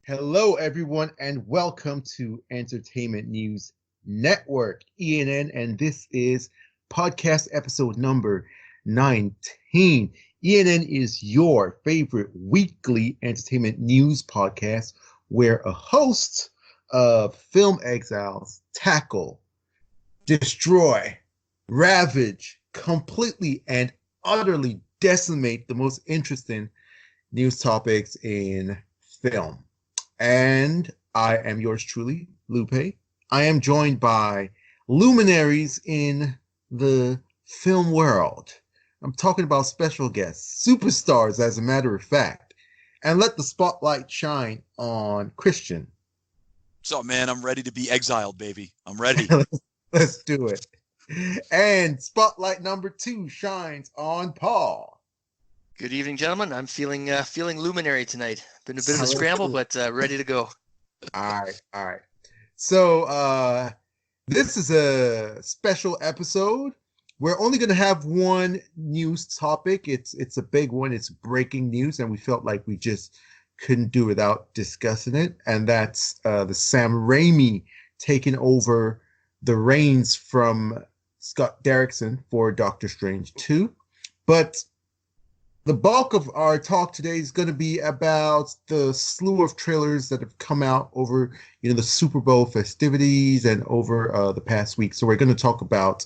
Hello, everyone, and welcome to Entertainment News Network, ENN, and this is podcast episode number 19. ENN is your favorite weekly entertainment news podcast where a host of film exiles tackle, destroy, ravage, completely and utterly decimate the most interesting news topics in film. And I am yours truly, Lupe. I am joined by luminaries in the film world. I'm talking about special guests, superstars, as a matter of fact. And let the spotlight shine on Christian. What's up, man? I'm ready to be exiled, baby. I'm ready. Let's do it. And spotlight number 2 shines on Paul. Good evening, gentlemen. I'm feeling luminary tonight. Been a bit of a scramble, but ready to go. All right. So this is a special episode. We're only going to have one news topic. It's a big one. It's breaking news, and we felt like we just couldn't do without discussing it. And that's the Sam Raimi taking over the reins from Scott Derrickson for Doctor Strange 2. But the bulk of our talk today is going to be about the slew of trailers that have come out over, the Super Bowl festivities and over the past week. So we're going to talk about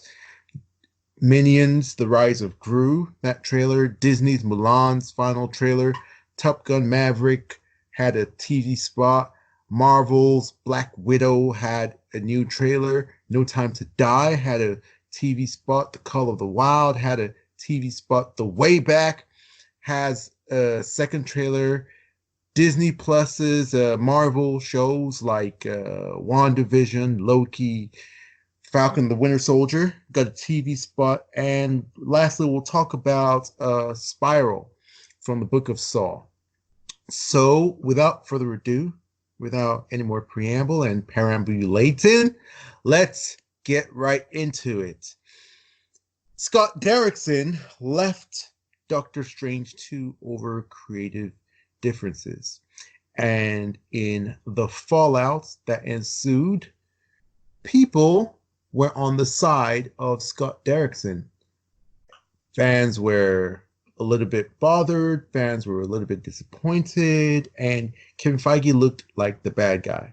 Minions, The Rise of Gru, that trailer, Disney's Mulan's final trailer, Top Gun Maverick had a TV spot, Marvel's Black Widow had a new trailer, No Time to Die had a TV spot, The Call of the Wild had a TV spot, The Way Back has a second trailer. Disney Plus's Marvel shows like WandaVision, Loki, Falcon the Winter Soldier got a TV spot. And lastly, we'll talk about Spiral from the Book of Saw. So without further ado, without any more preamble and perambulating, let's get right into it. Scott Derrickson left Doctor Strange 2 over creative differences. And in the fallout that ensued, people were on the side of Scott Derrickson. Fans were a little bit bothered, fans were a little bit disappointed, and Kevin Feige looked like the bad guy.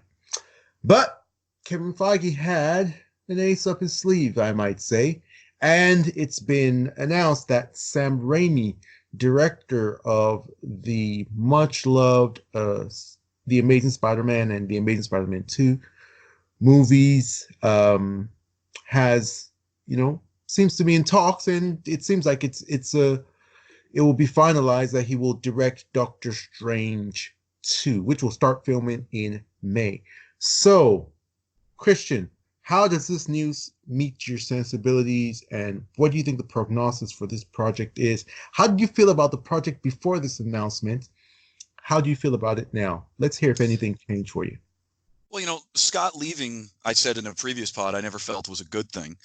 But Kevin Feige had an ace up his sleeve, I might say. And it's been announced that Sam Raimi, director of the much-loved The Amazing Spider-Man and The Amazing Spider-Man 2 movies, has, seems to be in talks, and it seems like it will be finalized that he will direct Doctor Strange 2, which will start filming in May. So, Christian, how does this news meet your sensibilities, and what do you think the prognosis for this project is? How did you feel about the project before this announcement? How do you feel about it now? Let's hear if anything changed for you. Well, Scott leaving, I said in a previous pod, I never felt was a good thing.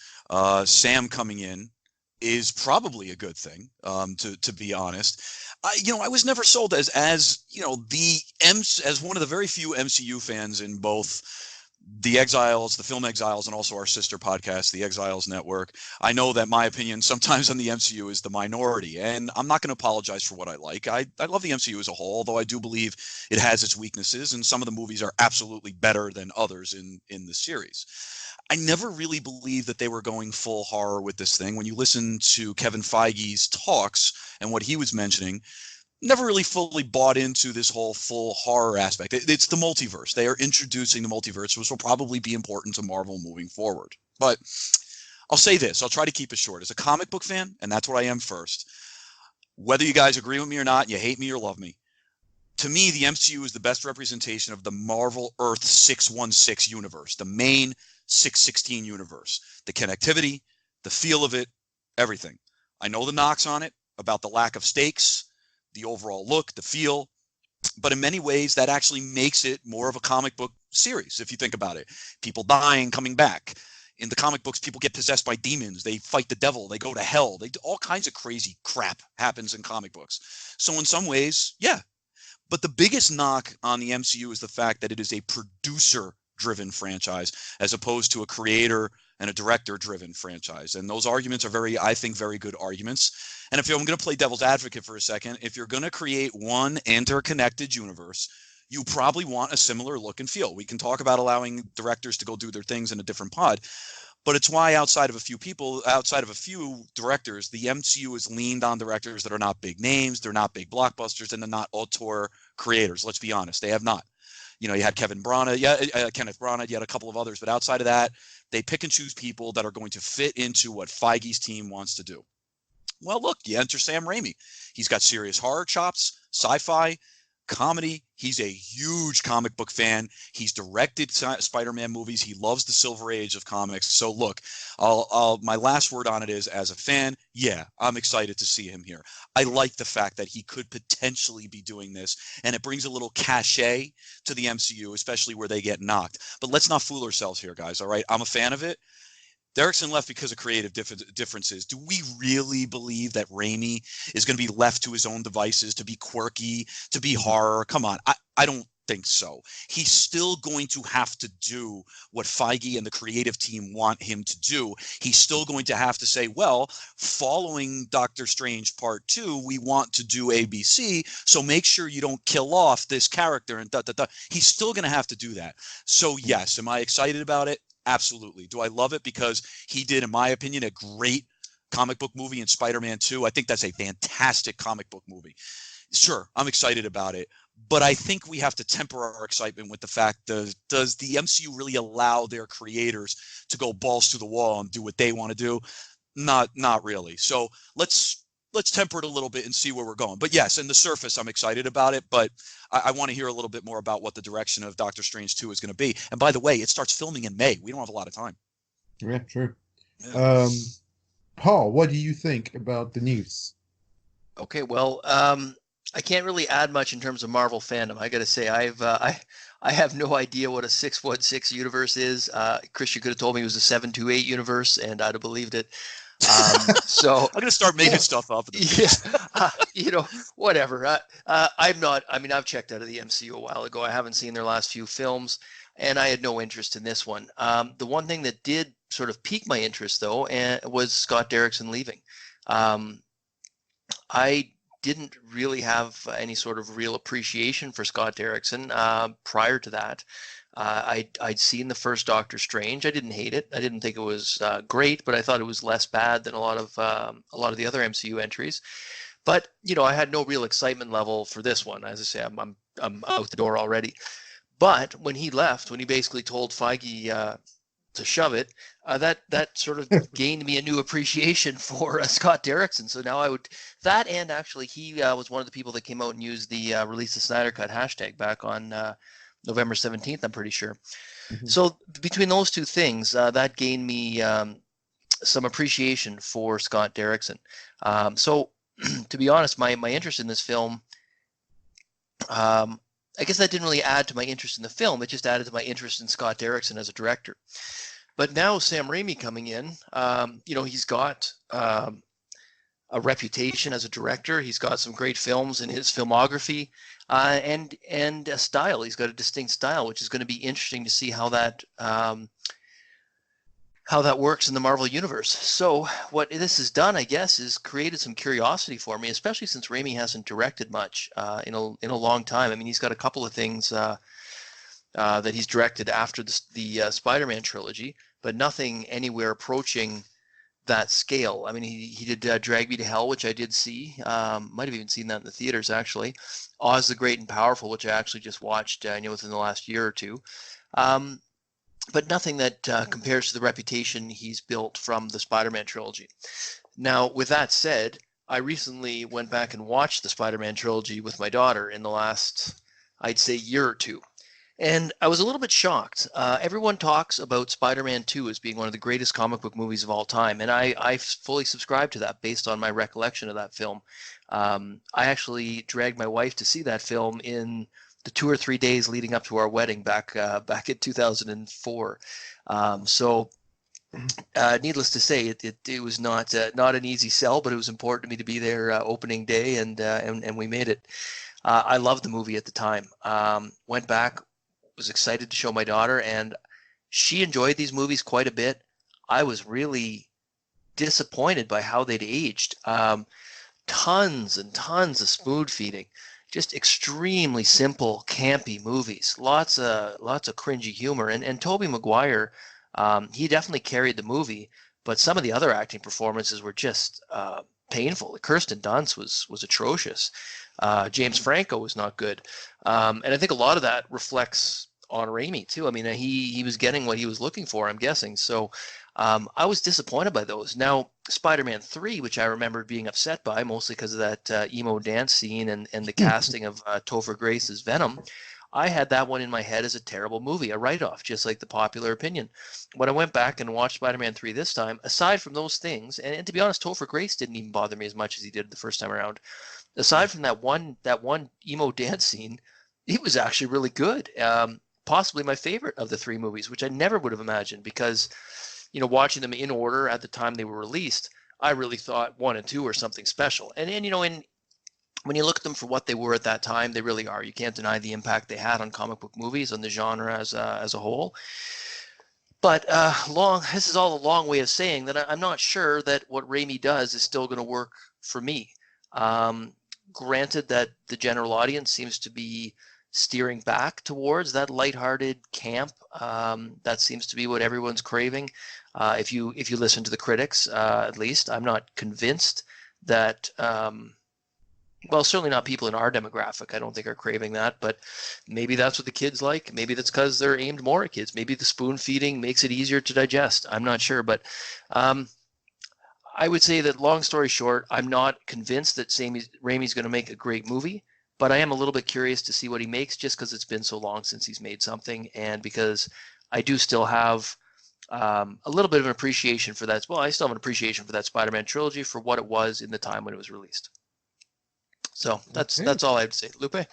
Sam coming in is probably a good thing, to be honest. I was never sold as one of the very few MCU fans in both the Exiles, the Film Exiles, and also our sister podcast, the Exiles Network. I know that my opinion sometimes on the MCU is the minority, and I'm not going to apologize for what I like. I love the MCU as a whole, although I do believe it has its weaknesses, and some of the movies are absolutely better than others in the series. I never really believed that they were going full horror with this thing. When you listen to Kevin Feige's talks and what he was mentioning, never really fully bought into this whole full horror aspect. It's the multiverse. They are introducing the multiverse, which will probably be important to Marvel moving forward. But I'll say this. I'll try to keep it short. As a comic book fan, and that's what I am first, whether you guys agree with me or not, you hate me or love me, to me, the MCU is the best representation of the Marvel Earth 616 universe, the main 616 universe, the connectivity, the feel of it, everything. I know the knocks on it about the lack of stakes, the overall look, the feel, but in many ways that actually makes it more of a comic book series if you think about it. People dying, coming back. In the comic books, people get possessed by demons, they fight the devil, they go to hell, all kinds of crazy crap happens in comic books. So in some ways, yeah. But the biggest knock on the MCU is the fact that it is a producer-driven franchise as opposed to a creator and a director-driven franchise. And those arguments are I think, very good arguments. And if I'm going to play devil's advocate for a second, if you're going to create one interconnected universe, you probably want a similar look and feel. We can talk about allowing directors to go do their things in a different pod, but it's why outside of a few directors, the MCU has leaned on directors that are not big names, they're not big blockbusters, and they're not auteur creators. Let's be honest, they have not. You had Kenneth Branagh, you had a couple of others, but outside of that, they pick and choose people that are going to fit into what Feige's team wants to do. Well, look, you enter Sam Raimi. He's got serious horror chops, sci-fi, comedy. He's a huge comic book fan. He's directed Spider-Man movies. He loves the Silver Age of comics. So look, my last word on it is, as a fan, yeah, I'm excited to see him here. I like the fact that he could potentially be doing this, and it brings a little cachet to the MCU, especially where they get knocked. But let's not fool ourselves here, guys. All right, I'm a fan of it. Derrickson left because of creative differences. Do we really believe that Raimi is going to be left to his own devices to be quirky, to be horror? Come on. I don't think so. He's still going to have to do what Feige and the creative team want him to do. He's still going to have to say, well, following Doctor Strange Part 2, we want to do ABC, so make sure you don't kill off this character and da-da-da. He's still going to have to do that. So yes, am I excited about it? Absolutely. Do I love it because he did, in my opinion, a great comic book movie in Spider-Man 2? I think that's a fantastic comic book movie. Sure, I'm excited about it, but I think we have to temper our excitement with the fact, does the MCU really allow their creators to go balls to the wall and do what they want to do? Not really. So let's temper it a little bit and see where we're going. But yes, in the surface, I'm excited about it, but I want to hear a little bit more about what the direction of Doctor Strange 2 is going to be. And by the way, it starts filming in May. We don't have a lot of time. Yeah, true. Yeah. Paul, what do you think about the news? Okay, well, I can't really add much in terms of Marvel fandom. I got to say, I have no idea what a 616 universe is. Christian could have told me it was a 728 universe, and I'd have believed it. So I'm gonna start making stuff up. Whatever. I'm not. I mean, I've checked out of the MCU a while ago. I haven't seen their last few films, and I had no interest in this one. The one thing that did sort of pique my interest, though, was Scott Derrickson leaving. I didn't really have any sort of real appreciation for Scott Derrickson prior to that. I'd seen the first Doctor Strange. I didn't hate it. I didn't think it was great, but I thought it was less bad than a lot of the other MCU entries. But I had no real excitement level for this one. As I say, I'm out the door already. But when he left, when he basically told Feige to shove it, that sort of gained me a new appreciation for Scott Derrickson. So now and actually he was one of the people that came out and used the Release the Snyder Cut hashtag back on November 17th, I'm pretty sure. Mm-hmm. So between those two things, that gained me some appreciation for Scott Derrickson. So to be honest, my interest in this film, I guess that didn't really add to my interest in the film. It just added to my interest in Scott Derrickson as a director. But now Sam Raimi coming in, he's got a reputation as a director. He's got some great films in his filmography, and a style. He's got a distinct style, which is going to be interesting to see how that works in the Marvel universe. So what this has done, I guess, is created some curiosity for me, especially since Raimi hasn't directed much in a long time. I mean, he's got a couple of things that he's directed after the Spider-Man trilogy, but nothing anywhere approaching that scale. I mean, he did Drag Me to Hell, which I did see. Might have even seen that in the theaters, actually. Oz the Great and Powerful, which I actually just watched within the last year or two. But nothing that compares to the reputation he's built from the Spider-Man trilogy. Now, with that said, I recently went back and watched the Spider-Man trilogy with my daughter in the last, I'd say, year or two. And I was a little bit shocked. Everyone talks about Spider-Man 2 as being one of the greatest comic book movies of all time, and I fully subscribe to that based on my recollection of that film. I actually dragged my wife to see that film in the 2 or 3 days leading up to our wedding back in 2004. So needless to say, it was not an easy sell, but it was important to me to be there opening day, and we made it. I loved the movie at the time. Went back, was excited to show my daughter, and she enjoyed these movies quite a bit. I was really disappointed by how they'd aged. Tons and tons of spoon feeding, just extremely simple, campy movies. Lots of cringy humor, and Tobey Maguire, he definitely carried the movie, but some of the other acting performances were just painful. Kirsten Dunst was atrocious. James Franco was not good, and I think a lot of that reflects on Raimi too. I mean, he was getting what he was looking for, I'm guessing. So I was disappointed by those. Now, Spider-Man 3, which I remember being upset by, mostly because of that emo dance scene and the casting of Topher Grace as Venom, I had that one in my head as a terrible movie, a write-off, just like the popular opinion. When I went back and watched Spider-Man 3 this time, aside from those things, and to be honest, Topher Grace didn't even bother me as much as he did the first time around. Aside from that one emo dance scene, it was actually really good. Possibly my favorite of the three movies, which I never would have imagined because, watching them in order at the time they were released, I really thought 1 and 2 were something special. And when you look at them for what they were at that time, they really are. You can't deny the impact they had on comic book movies, on the genre as a whole. But this is all a long way of saying that I'm not sure that what Raimi does is still going to work for me. Granted that the general audience seems to be steering back towards that lighthearted camp. That seems to be what everyone's craving. If you listen to the critics, at least, I'm not convinced that, certainly not people in our demographic, I don't think are craving that, but maybe that's what the kids like. Maybe that's because they're aimed more at kids. Maybe the spoon feeding makes it easier to digest. I'm not sure, but I would say that, long story short, I'm not convinced that Raimi's going to make a great movie. But I am a little bit curious to see what he makes, just because it's been so long since he's made something, and because I do still have a little bit of an appreciation for that. Well, I still have an appreciation for that Spider-Man trilogy for what it was in the time when it was released. So that's all I have to say. Lupe?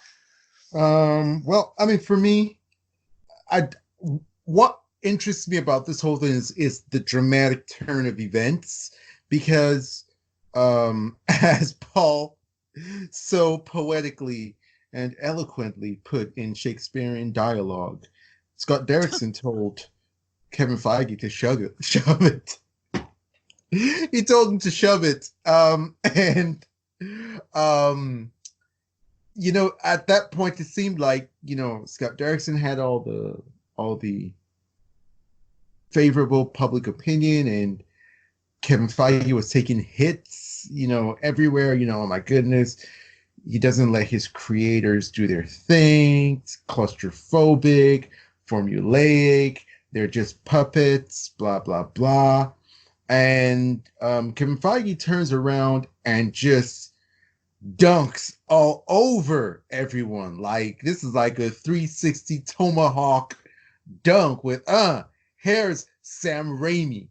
Well, I mean, for me, what interests me about this whole thing is the dramatic turn of events, because as Paul so poetically and eloquently put in Shakespearean dialogue, Scott Derrickson told Kevin Feige to shove it. He told him to shove it. At that point, it seemed like, Scott Derrickson had all the favorable public opinion, and Kevin Feige was taking hits, everywhere. Oh my goodness, he doesn't let his creators do their thing. It's claustrophobic, formulaic. They're just puppets, blah, blah, blah. And Kevin Feige turns around and just dunks all over everyone. Like, this is like a 360 tomahawk dunk with, here's Sam Raimi,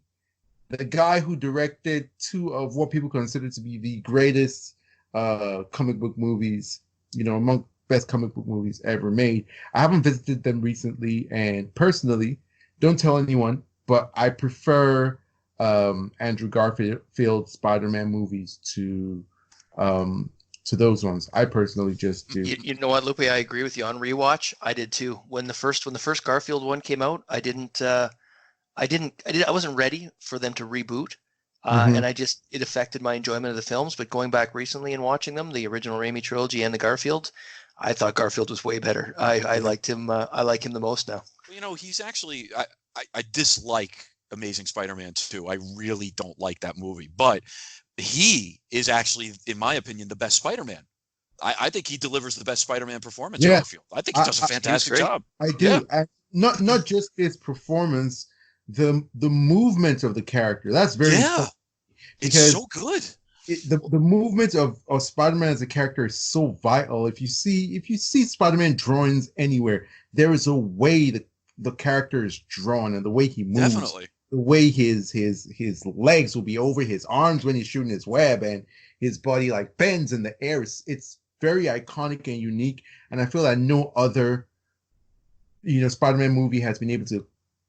the guy who directed 2 of what people consider to be the greatest comic book movies, among best comic book movies ever made. I haven't visited them recently, and personally, don't tell anyone, but I prefer Andrew Garfield Spider-Man movies to those ones. I personally just do. You know what, Lupe? I agree with you. On rewatch, I did too. When the first Garfield one came out, I wasn't ready for them to reboot, and it affected my enjoyment of the films. But going back recently and watching them, the original Raimi trilogy and the Garfield, I thought Garfield was way better. I liked him. I like him the most now. He's actually, I dislike Amazing Spider-Man 2. I really don't like that movie, but he is actually, in my opinion, the best Spider-Man. I think he delivers the best Spider-Man performance. Yeah. Garfield. I think he does a fantastic job. I do. Yeah. Not just his performance, the movement of the character. That's very important. It's so good. The movement of Spider-Man as a character is so vital. If you see Spider-Man drawings anywhere, there is a way that the character is drawn, and the way he moves. Definitely. The way his legs will be over his arms when he's shooting his web, and his body like bends in the air. It's very iconic and unique, and I feel that no other Spider-Man movie has been able to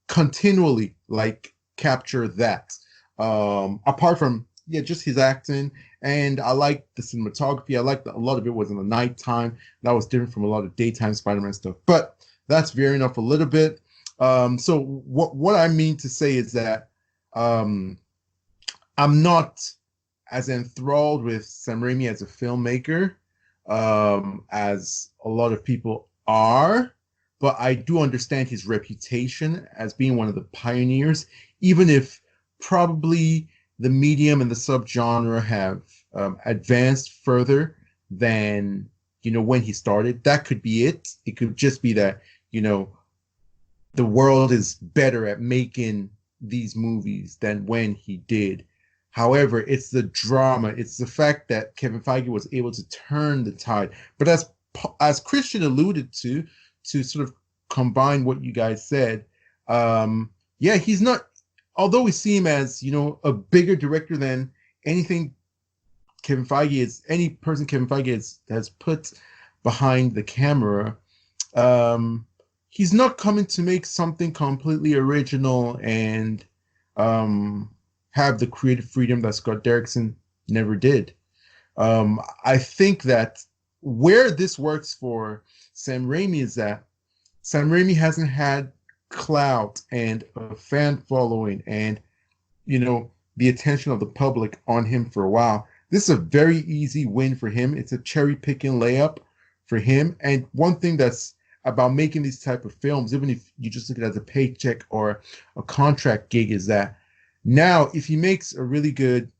continually like capture that. Apart from just his acting, and I like the cinematography. I like that a lot of it was in the nighttime. That was different from a lot of daytime Spider-Man stuff. But that's veering off a little bit. So what I mean to say is that I'm not as enthralled with Sam Raimi as a filmmaker as a lot of people are, but I do understand his reputation as being one of the pioneers, even if probably the medium and the subgenre have advanced further than, when he started. That could be it. It could just be that, the world is better at making these movies than when he did. However, it's the drama. It's the fact that Kevin Feige was able to turn the tide. But as Christian alluded to sort of combine what you guys said, he's not, although we see him as, a bigger director than anything Kevin Feige is, any person Kevin Feige has put behind the camera, he's not coming to make something completely original and have the creative freedom that Scott Derrickson never did. I think that where this works for Sam Raimi is that Sam Raimi hasn't had clout and a fan following and, the attention of the public on him for a while. This is a very easy win for him. It's a cherry picking layup for him. And one thing that's about making these type of films, even if you just look at it as a paycheck or a contract gig, is that now if he makes a really good,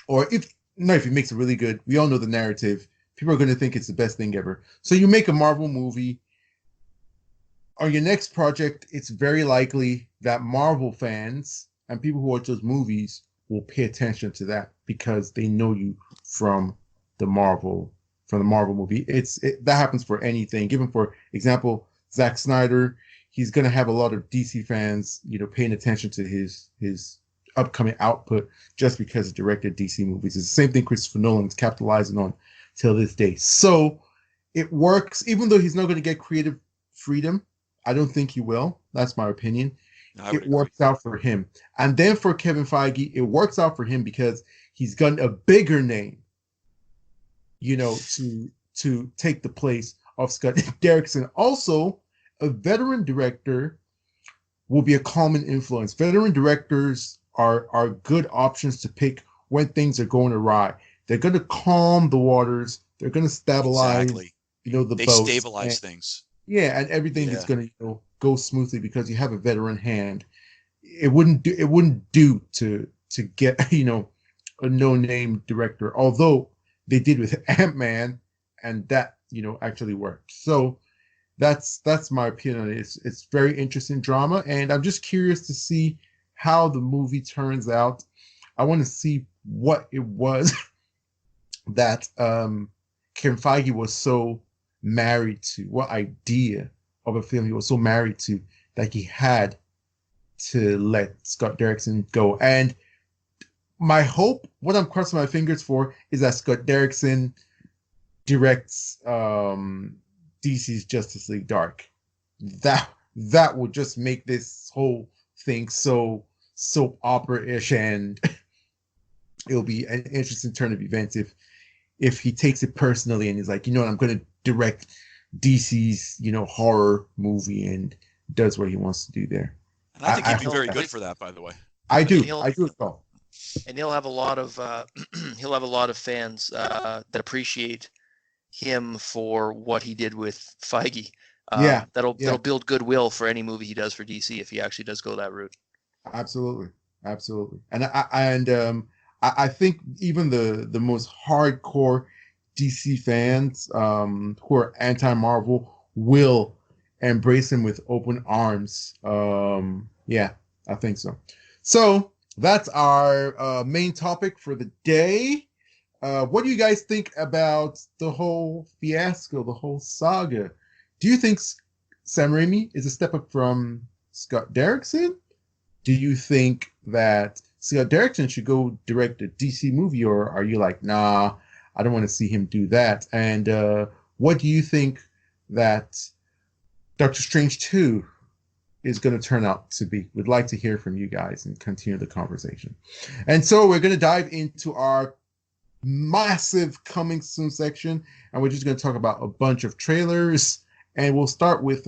if he makes a really good, we all know the narrative, people are going to think it's the best thing ever. So you make a Marvel movie. On your next project, it's very likely that Marvel fans and people who watch those movies will pay attention to that because they know you from the Marvel movie. That happens for anything. Given for example, Zack Snyder, he's going to have a lot of DC fans, paying attention to his upcoming output just because he directed DC movies. It's the same thing Christopher Nolan's capitalizing on till this day. So it works, even though he's not going to get creative freedom. I don't think he will. That's my opinion. It works out for him. And then for Kevin Feige, it works out for him because he's gotten a bigger name, to take the place of Scott Derrickson. Also, a veteran director will be a calming influence. Veteran directors are good options to pick when things are going awry. They're going to calm the waters. They're going to stabilize, the boat. They stabilize things. Yeah, and everything is going to go smoothly because you have a veteran hand. It wouldn't do to get a no-name director, although they did with Ant-Man, and that actually worked. So that's my opinion on it. It's very interesting drama, and I'm just curious to see how the movie turns out. I want to see what it was that Kevin Feige was so married to, what idea of a film he was so married to that he had to let Scott Derrickson go. And my hope, what I'm crossing my fingers for, is that Scott Derrickson directs DC's Justice League Dark. That would just make this whole thing so soap opera-ish, and it'll be an interesting turn of events if he takes it personally and he's like, I'm going to direct DC's, horror movie, and does what he wants to do there. And I think he'd be very good for that, by the way. I do as well. And he'll have a lot of fans that appreciate him for what he did with Feige. That'll build goodwill for any movie he does for DC if he actually does go that route. Absolutely. And I think even the most hardcore DC fans who are anti-Marvel will embrace him with open arms. I think so. So that's our main topic for the day. What do you guys think about the whole fiasco, the whole saga? Do you think Sam Raimi is a step up from Scott Derrickson? Do you think that Scott Derrickson should go direct a DC movie, or are you like, nah, I don't want to see him do that? And what do you think that Doctor Strange 2 is going to turn out to be. We'd like to hear from you guys and continue the conversation. And so we're going to dive into our massive coming soon section, and we're just going to talk about a bunch of trailers. And we'll start with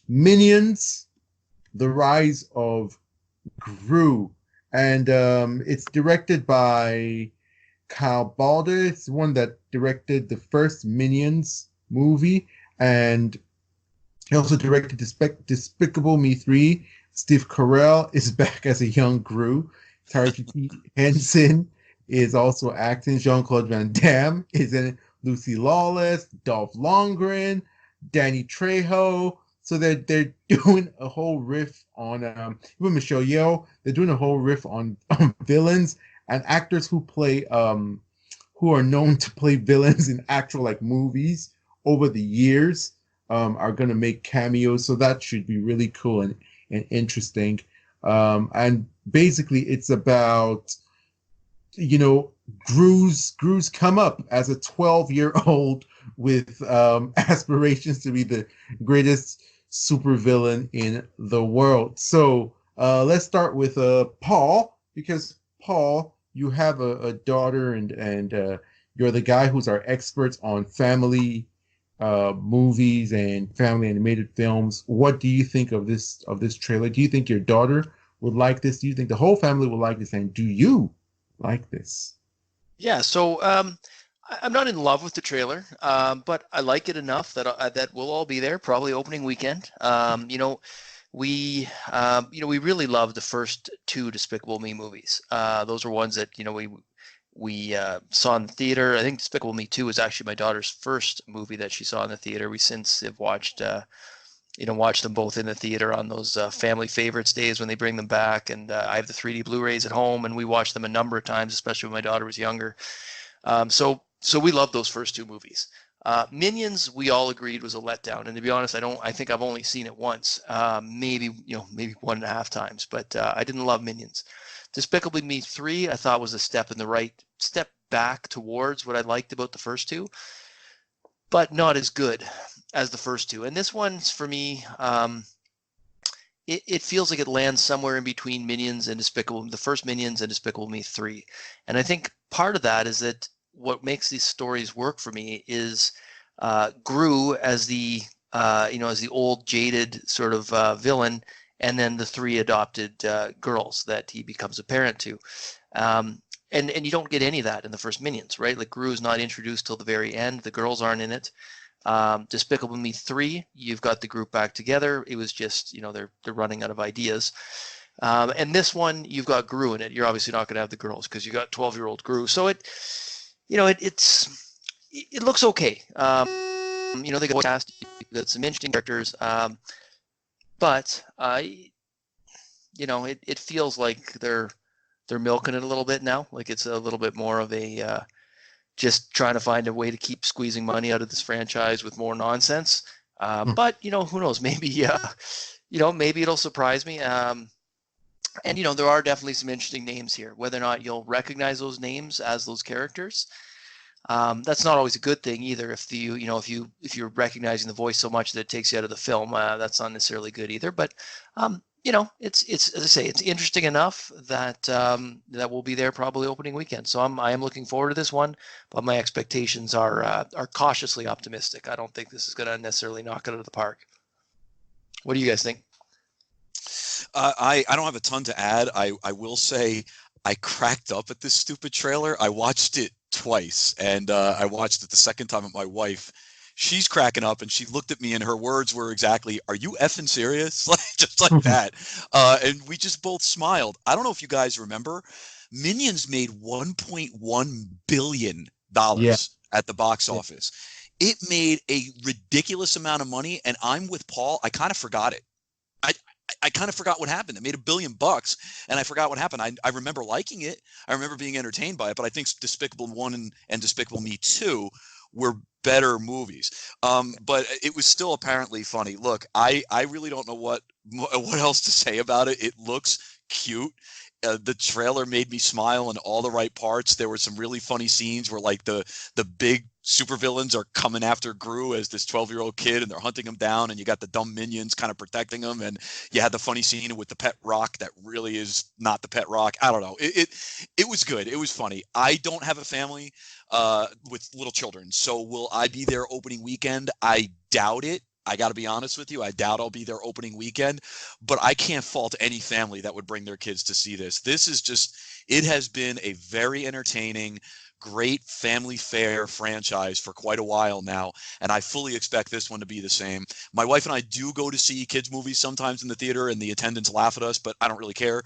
Minions, The Rise of Gru. And it's directed by Kyle Balder. It's the one that directed the first Minions movie, and he also directed Despicable Me 3. Steve Carell is back as a young Gru. Taraji Henson is also acting. Jean-Claude Van Damme is in it. Lucy Lawless, Dolph Lundgren, Danny Trejo. So they're doing a whole riff on even Michelle Yeoh. They're doing a whole riff on villains and actors who play who are known to play villains in actual like movies over the years. Are going to make cameos, so that should be really cool and interesting. And basically, it's about, you know, Gru's come up as a 12-year-old with aspirations to be the greatest supervillain in the world. So let's start with Paul, because Paul, you have a daughter, and you're the guy who's our expert on family movies and family animated films. What do you think of this trailer? Do you think your daughter would like this? Do you think the whole family would like this? And do you like this? Yeah, so I'm not in love with the trailer, but I like it enough that we'll all be there probably opening weekend. We really love the first two Despicable Me movies. Those were ones that we saw in the theater. I think Despicable Me 2 was actually my daughter's first movie that she saw in the theater. We since have watched them both in the theater on those family favorites days when they bring them back. And I have the 3D Blu-rays at home, and we watched them a number of times, especially when my daughter was younger. So we love those first two movies. Minions, we all agreed, was a letdown. And to be honest, I think I've only seen it once, maybe 1.5 times, but I didn't love Minions. Despicable Me 3, I thought was a step back towards what I liked about the first two, but not as good as the first two. And this one's, for me, it feels like it lands somewhere in between Minions and the first Minions and Despicable Me 3. And I think part of that is that what makes these stories work for me is Gru as the old jaded sort of villain, and then the three adopted girls that he becomes a parent to. And you don't get any of that in the first Minions, right? Like, Gru is not introduced till the very end. The girls aren't in it. Despicable Me 3, you've got the group back together. It was just, they're running out of ideas. And this one, you've got Gru in it. You're obviously not going to have the girls because you got 12-year-old Gru. So it looks okay. They got cast, got some interesting characters. But it feels like they're milking it a little bit now. Like, it's a little bit more of a just trying to find a way to keep squeezing money out of this franchise with more nonsense. But who knows? Maybe maybe it'll surprise me. And there are definitely some interesting names here. Whether or not you'll recognize those names as those characters, that's not always a good thing either. If you're recognizing the voice so much that it takes you out of the film, that's not necessarily good either. But it's as I say, it's interesting enough that that we'll be there probably opening weekend. So I am looking forward to this one, but my expectations are cautiously optimistic. I don't think this is going to necessarily knock it out of the park. What do you guys think? I don't have a ton to add. I will say I cracked up at this stupid trailer. I watched it twice, and I watched it the second time with my wife. She's cracking up, and she looked at me, and her words were exactly, "Are you effing serious?" Just like that. And we just both smiled. I don't know if you guys remember, Minions made $1.1 billion at the box office. It made a ridiculous amount of money, and I'm with Paul. I kind of forgot it. I kind of forgot what happened. It made $1 billion, and I forgot what happened. I remember liking it. I remember being entertained by it, but I think Despicable 1 and Despicable Me 2 were better movies. But it was still apparently funny. Look, I really don't know what else to say about it. It looks cute. The trailer made me smile in all the right parts. There were some really funny scenes where like the big supervillains are coming after Gru as this 12-year-old kid, and they're hunting him down, and you got the dumb minions kind of protecting him, and you had the funny scene with the pet rock that really is not the pet rock. I don't know. It was good. It was funny. I don't have a family with little children, so will I be there opening weekend? I doubt it. I got to be honest with you. I doubt I'll be there opening weekend, but I can't fault any family that would bring their kids to see this. This is just, it has been a very entertaining, great family fare franchise for quite a while now, and I fully expect this one to be the same. My wife and I do go to see kids movies sometimes in the theater, and the attendants laugh at us, but I don't really care.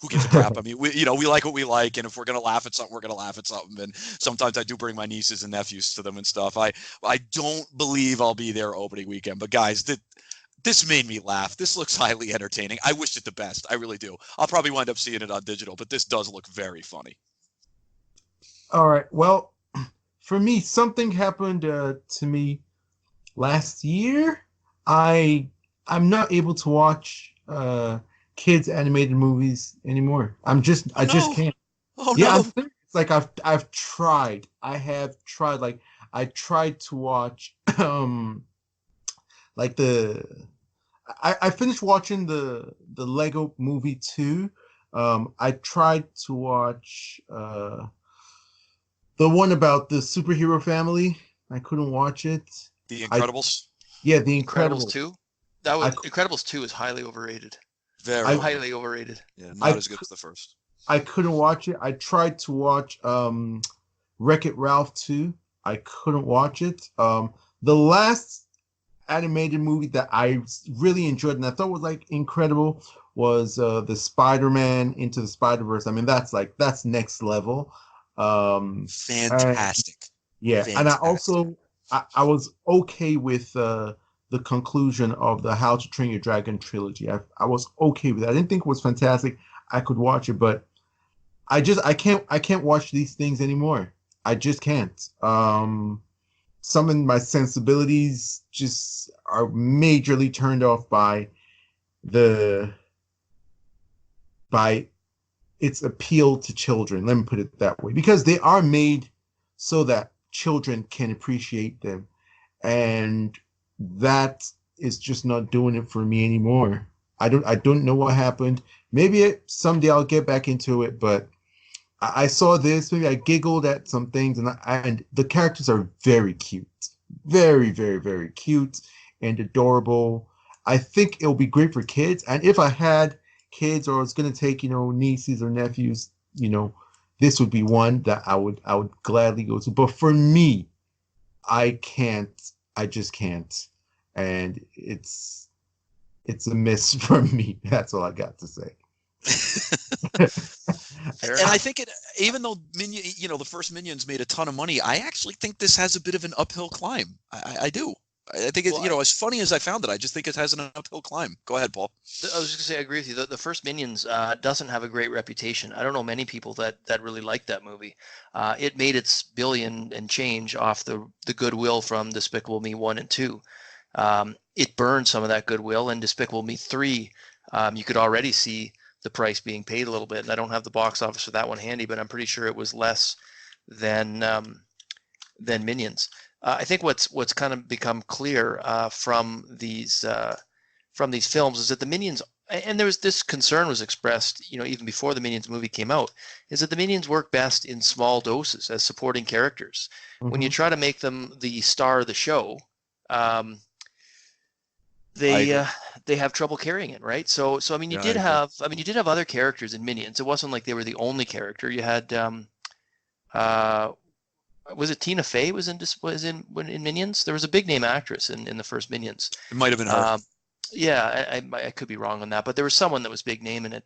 Who gives a crap? I mean, we like what we like, and if we're gonna laugh at something, we're gonna laugh at something. And sometimes I do bring my nieces and nephews to them and stuff. I don't believe I'll be there opening weekend, but guys, this made me laugh. This looks highly entertaining. I wish it the best. I really do. I'll probably wind up seeing it on digital, but this does look very funny. All right. Well, for me, something happened to me last year. I'm not able to watch kids animated movies anymore. I just can't. Oh yeah, no. It's like I've tried. I have tried. Like I tried to watch like I finished watching the Lego Movie 2. I tried to watch the one about the superhero family. I couldn't watch it. The Incredibles? Yeah, The Incredibles Incredibles 2? Incredibles 2 is highly overrated. Very highly overrated. Yeah, not as good as the first. I couldn't watch it. I tried to watch Wreck-It Ralph 2. I couldn't watch it. The last animated movie that I really enjoyed and I thought was like incredible was the Spider-Man Into the Spider-Verse. I mean, that's next level. Fantastic. Fantastic. And I also I was okay with the conclusion of the How to Train Your Dragon trilogy. I was okay with it. I didn't think it was fantastic. I could watch it, but I can't watch these things anymore. I just can't. Some of my sensibilities just are majorly turned off by its appeal to children. Let me put it that way, because they are made so that children can appreciate them, and that is just not doing it for me anymore. I don't know what happened. Maybe someday I'll get back into it, but I saw this. Maybe I giggled at some things, and the characters are very cute, very, very, very cute and adorable. I think it'll be great for kids, and if I had kids or was going to take nieces or nephews, this would be one that I would gladly go to. But for me, I can't. I just can't, and it's a miss for me. That's all I got to say. And I think even though the first Minions made a ton of money, I actually think this has a bit of an uphill climb. I do. I think it's, as funny as I found it, I just think it has an uphill climb. Go ahead, Paul. I was just gonna say, I agree with you. The first Minions doesn't have a great reputation. I don't know many people that really like that movie. It made its billion and change off the goodwill from Despicable Me 1 and 2. It burned some of that goodwill, and Despicable Me 3, you could already see the price being paid a little bit. And I don't have the box office for that one handy, but I'm pretty sure it was less than Minions. I think what's kind of become clear from these films is that the Minions, and there was this concern was expressed, even before the Minions movie came out, is that the Minions work best in small doses as supporting characters. Mm-hmm. When you try to make them the star of the show, they have trouble carrying it, right? So I mean, you did have other characters in Minions. It wasn't like they were the only character. You had was it Tina Fey was in Minions? There was a big name actress in the first Minions. It might have been her. Yeah, I could be wrong on that, but there was someone that was big name in it.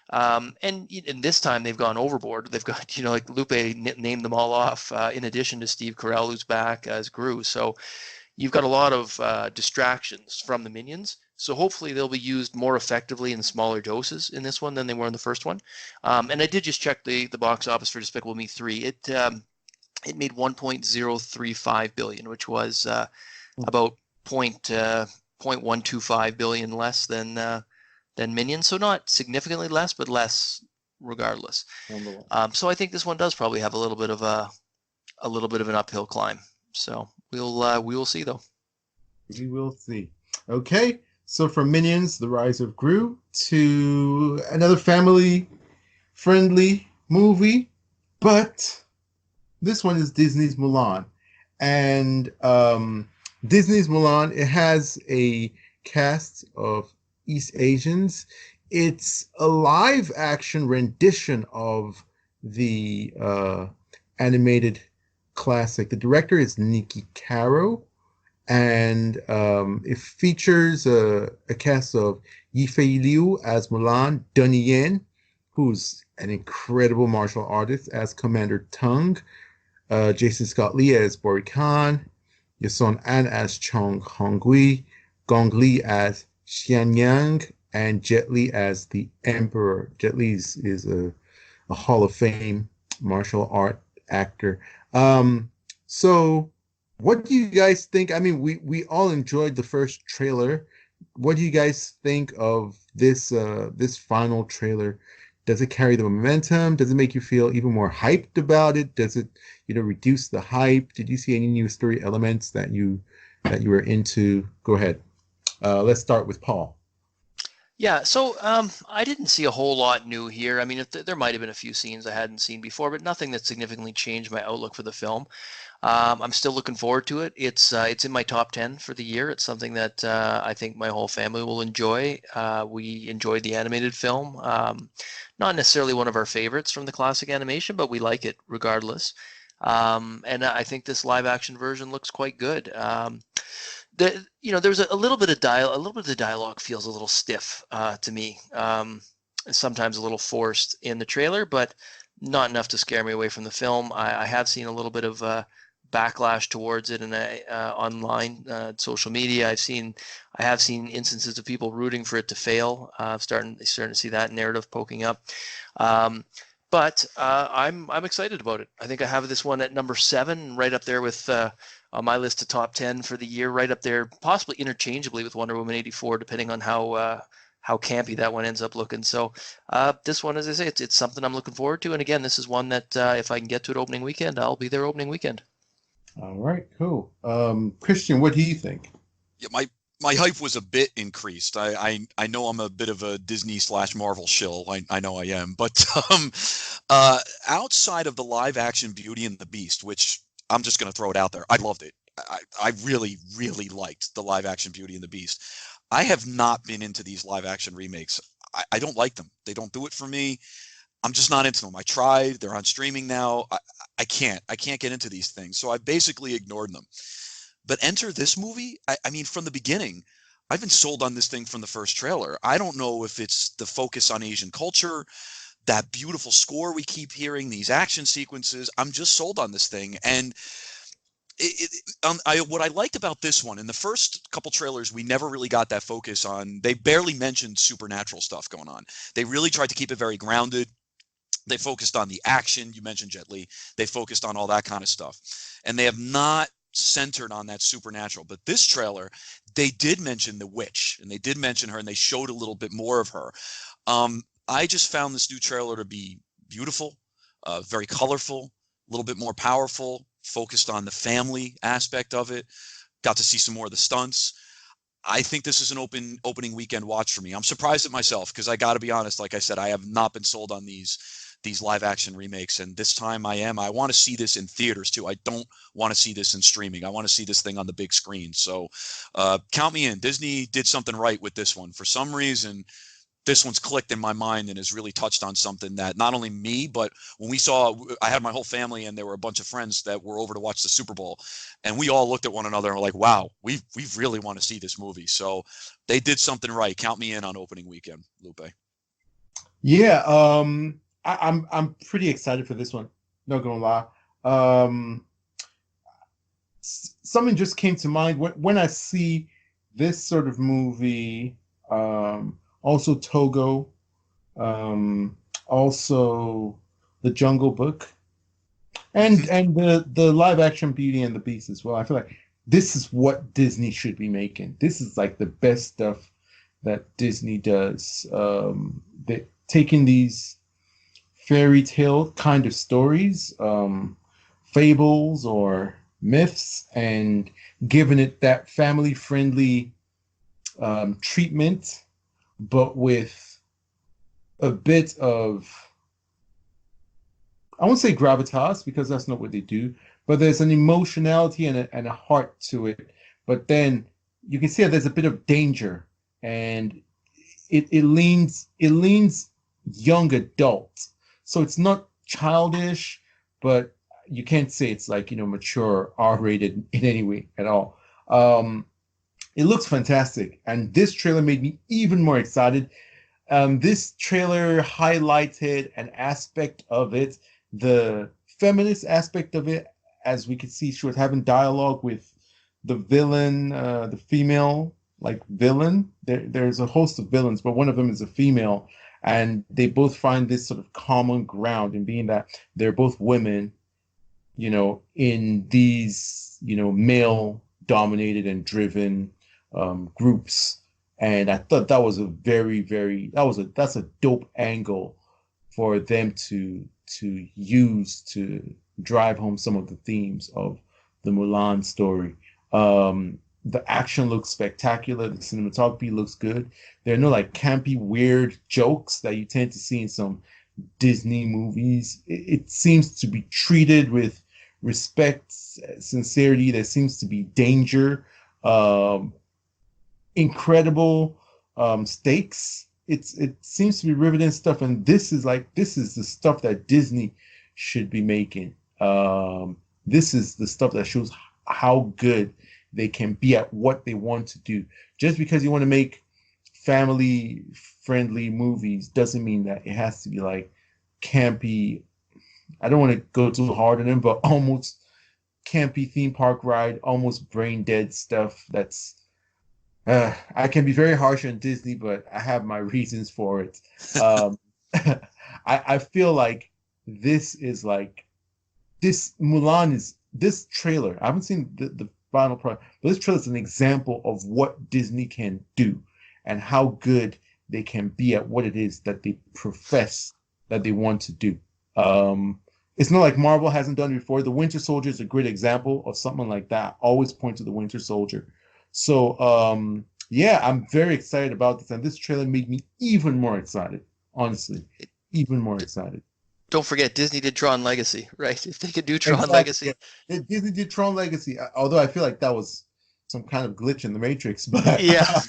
And this time they've gone overboard. They've got, like Lupe named them all off, in addition to Steve Carell, who's back as Gru. So you've got a lot of distractions from the Minions. So hopefully they'll be used more effectively in smaller doses in this one than they were in the first one. And I did just check the box office for Despicable Me 3. It made $1.035 billion, which was about 0.125 billion less than Minions. So not significantly less, but less regardless. Number one. So I think this one does probably have a little bit of an uphill climb. So we will see though. We will see. Okay, so from Minions: The Rise of Gru to another family-friendly movie, but this one is Disney's Mulan, and Disney's Mulan. It has a cast of East Asians. It's a live-action rendition of the animated classic. The director is Nikki Caro. And it features a cast of Yifei Liu as Mulan, Donnie Yen, who's an incredible martial artist, as Commander Tung, Jason Scott Lee as Bori Khan, Yason An as Chong Hongui, Gong Li as Xian Yang, and Jet Li as the Emperor. Jet Li is a Hall of Fame martial art actor. So what do you guys think? I mean, we all enjoyed the first trailer. What do you guys think of this final trailer? Does it carry the momentum? Does it make you feel even more hyped about it? Does it, reduce the hype? Did you see any new story elements that you were into? Go ahead. Let's start with Paul. Yeah, so I didn't see a whole lot new here. I mean, there might have been a few scenes I hadn't seen before, but nothing that significantly changed my outlook for the film. I'm still looking forward to it. It's in my top 10 for the year. It's something that I think my whole family will enjoy. We enjoyed the animated film. Not necessarily one of our favorites from the classic animation, but we like it regardless. And I think this live action version looks quite good. There's a little bit of the dialogue feels a little stiff to me. Sometimes a little forced in the trailer, but not enough to scare me away from the film. I have seen a little bit of backlash towards it in online social media. I have seen instances of people rooting for it to fail. Starting to see that narrative poking up. But I'm excited about it. I think I have this one at number 7, right up there with on my list of top 10 for the year, right up there, possibly interchangeably with Wonder Woman 84, depending on how campy that one ends up looking. So this one, as I say, it's something I'm looking forward to. And again, this is one that if I can get to it opening weekend, I'll be there opening weekend. All right, cool. Christian, what do you think? Yeah, my hype was a bit increased. I know I'm a bit of a Disney/Marvel shill. I know I am. But outside of the live action Beauty and the Beast, which I'm just going to throw it out there, I loved it. I really, really liked the live action Beauty and the Beast. I have not been into these live action remakes. I don't like them. They don't do it for me. I'm just not into them. I tried. They're on streaming now. I can't get into these things. So I basically ignored them. But enter this movie. I mean, from the beginning, I've been sold on this thing from the first trailer. I don't know if it's the focus on Asian culture, that beautiful score we keep hearing, these action sequences. I'm just sold on this thing. And what I liked about this one, in the first couple trailers, we never really got that focus on. They barely mentioned supernatural stuff going on. They really tried to keep it very grounded. They focused on the action. You mentioned Jet Li. They focused on all that kind of stuff. And they have not centered on that supernatural. But this trailer, they did mention the witch, and they did mention her, and they showed a little bit more of her. I just found this new trailer to be beautiful, very colorful, a little bit more powerful, focused on the family aspect of it. Got to see some more of the stunts. I think this is an opening weekend watch for me. I'm surprised at myself because I got to be honest. Like I said, I have not been sold on these live action remakes, and this time I am. I want to see this in theaters too. I don't want to see this in streaming. I want to see this thing on the big screen. So count me in. Disney did something right with this one. For some reason, this one's clicked in my mind and has really touched on something that not only me, but when we saw, I had my whole family and there were a bunch of friends that were over to watch the Super Bowl, and we all looked at one another and were like, wow, we really want to see this movie. So they did something right. Count me in on opening weekend, Lupe. Yeah, I'm pretty excited for this one. Not gonna lie. Something just came to mind when I see this sort of movie. Also Togo, also The Jungle Book, and the live action Beauty and the Beast as well. I feel like this is what Disney should be making. This is like the best stuff that Disney does. They're taking these fairy tale kind of stories, fables or myths, and giving it that family friendly treatment, but with a bit of, I won't say gravitas because that's not what they do, but there's an emotionality and a heart to it. But then you can see that there's a bit of danger, and it leans young adult. So it's not childish, but you can't say it's like, mature, R-rated in any way at all. It looks fantastic, and this trailer made me even more excited. This trailer highlighted an aspect of it, the feminist aspect of it, as we could see she was having dialogue with the villain, the female villain. There's a host of villains, but one of them is a female, and they both find this sort of common ground in being that they're both women, in these, male dominated and driven groups. And I thought that was that's a dope angle for them to use to drive home some of the themes of the Mulan story. The action looks spectacular. The cinematography looks good. There are no campy, weird jokes that you tend to see in some Disney movies. It seems to be treated with respect, sincerity. There seems to be danger, incredible stakes. It seems to be riveting stuff, and this is the stuff that Disney should be making. This is the stuff that shows how good they can be at what they want to do. Just because you want to make family friendly movies doesn't mean that it has to be campy. I don't want to go too hard on them, but almost campy theme park ride, almost brain dead stuff. That's I can be very harsh on Disney, but I have my reasons for it. I feel like this is this Mulan is this trailer. I haven't seen the final product, but this trailer is an example of what Disney can do and how good they can be at what it is that they profess that they want to do. It's not like Marvel hasn't done it before. The Winter Soldier is a great example of something like that. I always point to the Winter Soldier. So yeah, I'm very excited about this, and this trailer made me even more excited. Honestly, even more excited. Don't forget, Disney did Tron Legacy, right? If they could do Tron Legacy. Yeah. Disney did Tron Legacy, although I feel like that was some kind of glitch in the Matrix. But yeah.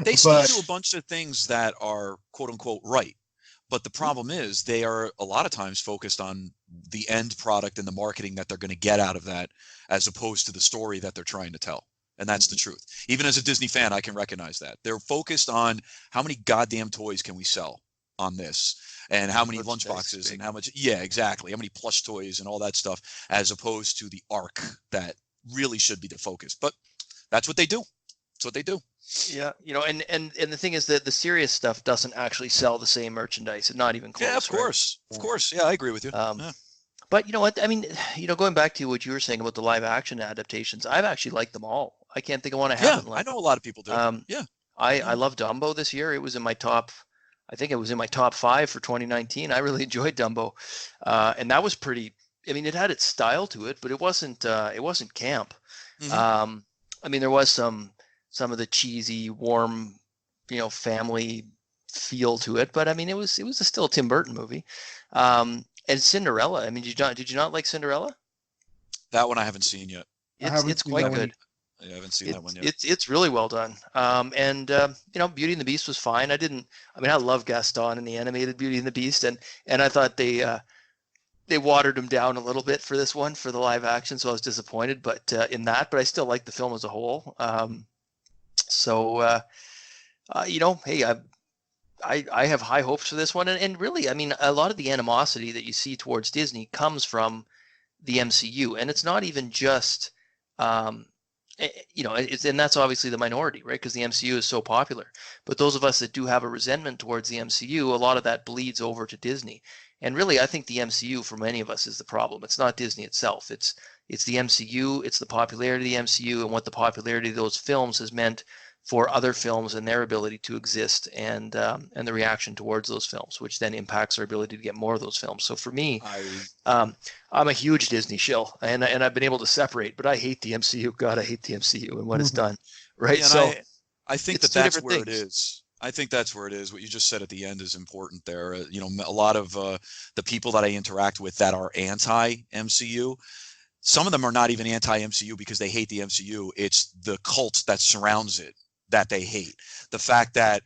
They still do a bunch of things that are quote unquote right. But the problem is they are a lot of times focused on the end product and the marketing that they're going to get out of that, as opposed to the story that they're trying to tell. And that's the truth. Even as a Disney fan, I can recognize that. They're focused on how many goddamn toys can we sell on this, and how many lunchboxes, and how much, yeah, exactly, how many plush toys and all that stuff, as opposed to the arc that really should be the focus. But that's what they do. That's what they do. Yeah, and the thing is that the serious stuff doesn't actually sell the same merchandise, and not even close. Yeah, of course, right? Of course. Yeah, I agree with you. Yeah. But you know what? I mean, going back to what you were saying about the live action adaptations, I've actually liked them all. I can't think of one I haven't liked. I know a lot of people do. Yeah. I love Dumbo this year. It was in my top. I think it was in my top 5 for 2019. I really enjoyed Dumbo, and that was pretty. I mean, it had its style to it, but it wasn't camp. Mm-hmm. I mean, there was some of the cheesy, warm, family feel to it, but I mean, it was still a Tim Burton movie. And Cinderella. I mean, did you not like Cinderella? That one I haven't seen yet. It's quite good. I haven't seen that one yet. It's really well done. And Beauty and the Beast was fine. I love Gaston in the animated Beauty and the Beast, and I thought they watered him down a little bit for this one, for the live action, so I was disappointed. But but I still like the film as a whole. Hey, I have high hopes for this one, and really, I mean, a lot of the animosity that you see towards Disney comes from the MCU, and it's not even just. And that's obviously the minority, right? Because the MCU is so popular. But those of us that do have a resentment towards the MCU, a lot of that bleeds over to Disney. And really, I think the MCU, for many of us, is the problem. It's not Disney itself. It's the MCU. It's the popularity of the MCU and what the popularity of those films has meant for other films and their ability to exist, and the reaction towards those films, which then impacts our ability to get more of those films. So for me, I'm a huge Disney shill, and I've been able to separate, but I hate the MCU. God, I hate the MCU and what it's done. Right. Yeah, so I think that's where it is. I think that's where it is. What you just said at the end is important there. A lot of the people that I interact with that are anti-MCU, some of them are not even anti-MCU because they hate the MCU. It's the cult that surrounds it that they hate. The fact that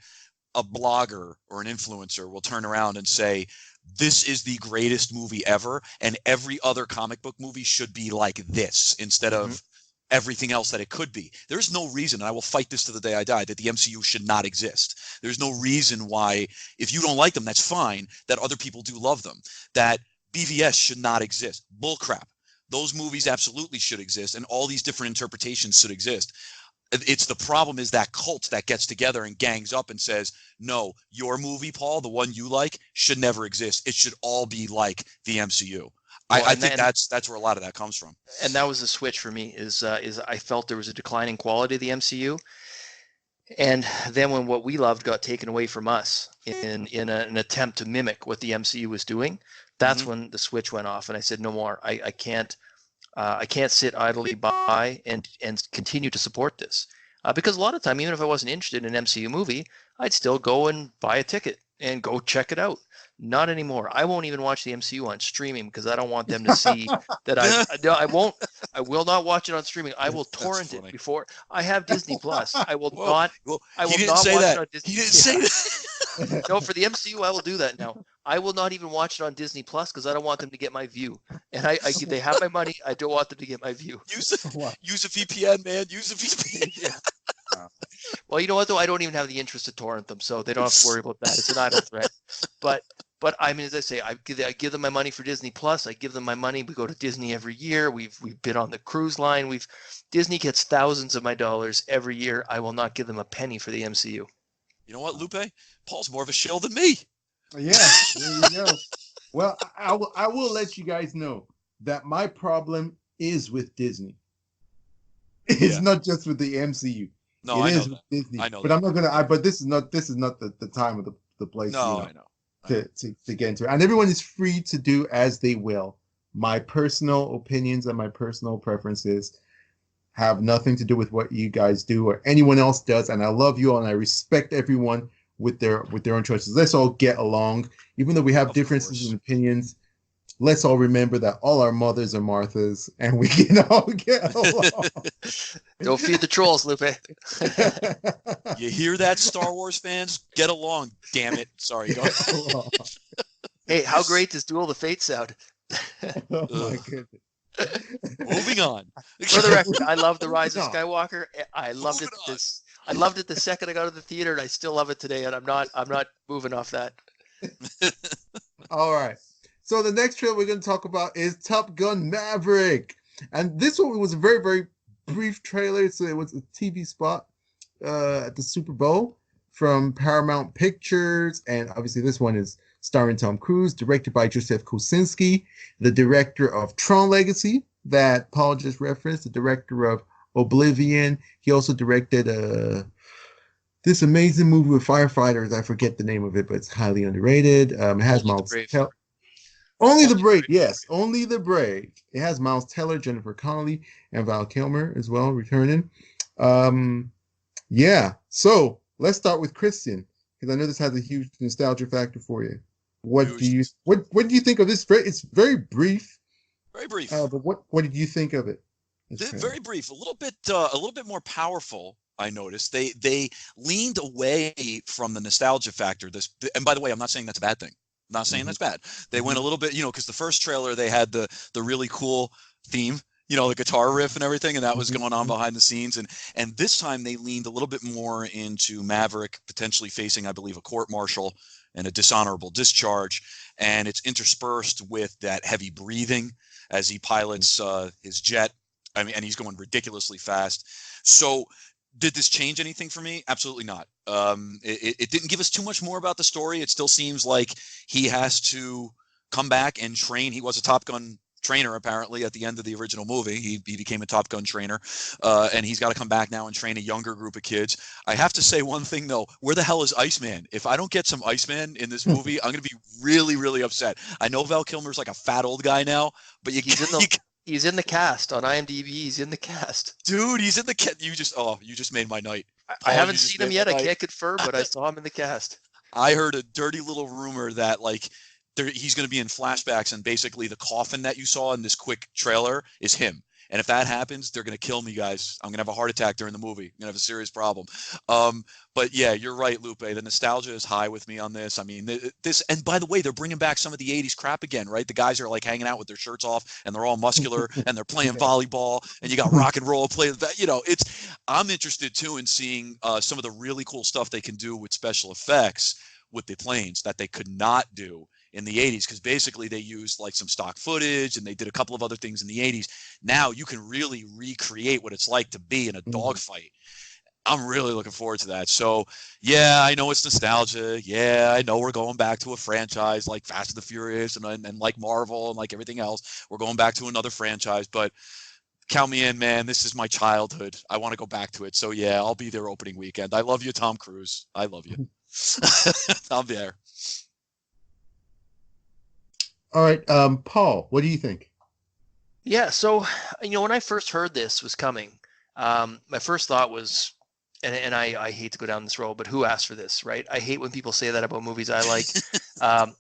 a blogger or an influencer will turn around and say, this is the greatest movie ever, and every other comic book movie should be like this instead of everything else that it could be. There's no reason, and I will fight this to the day I die, that the MCU should not exist. There's no reason why, if you don't like them, that's fine, that other people do love them. That BVS should not exist. Bullcrap. Those movies absolutely should exist, and all these different interpretations should exist. It's the problem is that cult that gets together and gangs up and says, no, your movie, Paul, the one you like, should never exist. It should all be like the MCU. I think that's where a lot of that comes from. And that was the switch for me, is I felt there was a declining quality of the MCU. And then when what we loved got taken away from us in an attempt to mimic what the MCU was doing, that's when the switch went off. And I said, no more. I can't sit idly by and continue to support this. Because a lot of time, even if I wasn't interested in an MCU movie, I'd still go and buy a ticket and go check it out. Not anymore. I won't even watch the MCU on streaming because I don't want them to see that I won't. I will not watch it on streaming. I will torrent it before. I have Disney Plus. I will not. I will not watch it on Disney. He didn't say that. No, for the MCU, I will do that now. I will not even watch it on Disney Plus because I don't want them to get my view. And they have my money. I don't want them to get my view. Use a VPN, man. Use a VPN. Yeah. Well, you know what, though? I don't even have the interest to torrent them, so they don't have to worry about that. It's an idle threat. But I mean, as I say, I give them my money for Disney Plus. I give them my money. We go to Disney every year. We've been on the cruise line. Disney gets thousands of my dollars every year. I will not give them a penny for the MCU. You know what, Lupe? Paul's more of a shill than me. Yeah, there you go. Well, I will let you guys know that my problem is with Disney. It's not just with the MCU. No, I know with Disney. I know but that. I'm not gonna. But this is not the time of the place. No, I know. To get into it, and everyone is free to do as they will. My personal opinions and my personal preferences have nothing to do with what you guys do or anyone else does. And I love you all, and I respect everyone with their own choices. Let's all get along, even though we have differences in opinions. Let's all remember that all our mothers are Marthas, and we can all get along. Don't feed the trolls, Lupe. You hear that, Star Wars fans? Get along, damn it. Sorry. Hey, how great does Duel of the Fates sound? Oh my goodness. Moving on. For the record, I love the Rise of Skywalker. I loved it. I loved it the second I got to the theater, and I still love it today. And I'm not moving off that. All right. So the next trailer we're going to talk about is Top Gun Maverick, and this one was a very, very brief trailer. So it was a TV spot at the Superbowl from Paramount Pictures, and obviously this one is starring Tom Cruise, directed by Joseph Kosinski, the director of Tron Legacy that Paul just referenced, the director of Oblivion. He also directed this amazing movie with firefighters. I forget the name of it, but it's highly underrated. It has Miles Teller. Only the Brave, yes. Only the Brave. It has Miles Teller, Jennifer Connelly, and Val Kilmer as well returning. Yeah. So let's start with Christian, because I know this has a huge nostalgia factor for you. What do you think of this? It's very brief. Very brief. But what did you think of it? Very brief. A little bit more powerful. I noticed they leaned away from the nostalgia factor. And by the way, I'm not saying that's a bad thing. I'm not saying that's bad. They went a little bit, because the first trailer they had the really cool theme, the guitar riff and everything, and that was going on behind the scenes. And this time they leaned a little bit more into Maverick potentially facing, I believe, a court-martial and a dishonorable discharge, and it's interspersed with that heavy breathing as he pilots his jet. I mean, and he's going ridiculously fast. So did this change anything for me? Absolutely not. It didn't give us too much more about the story. It still seems like he has to come back and train. He was a Top Gun trainer apparently at the end of the original movie. He became a Top Gun trainer, and he's got to come back now and train a younger group of kids. I have to say one thing though: where the hell is Iceman? If I don't get some Iceman in this movie, I'm going to be really, really upset. I know Val Kilmer's like a fat old guy now, but he's in the cast on IMDb. He's in the cast, dude. He's in the cast. You just made my night. I haven't seen him yet. I can't confirm, but I saw him in the cast. I heard a dirty little rumor that like he's going to be in flashbacks, and basically the coffin that you saw in this quick trailer is him. And if that happens, they're going to kill me, guys. I'm going to have a heart attack during the movie. I'm going to have a serious problem. But yeah, you're right, Lupe. The nostalgia is high with me on this. I mean, this, and by the way, they're bringing back some of the 80s crap again, right? The guys are like hanging out with their shirts off and they're all muscular and they're playing volleyball, and you got rock and roll playing. I'm interested too in seeing some of the really cool stuff they can do with special effects with the planes that they could not do in the 80s, because basically they used like some stock footage and they did a couple of other things in the 80s. Now you can really recreate what it's like to be in a dogfight. I'm really looking forward to that. So yeah, I know it's nostalgia. Yeah, I know we're going back to a franchise like Fast and the Furious and like Marvel and like everything else. We're going back to another franchise, but count me in, man. This is my childhood. I want to go back to it. So yeah, I'll be there opening weekend. I love you, Tom Cruise. I love you. I'll be there. All right, Paul, what do you think? Yeah, so when I first heard this was coming, my first thought was, and I hate to go down this road, but who asked for this, right? I hate when people say that about movies I like,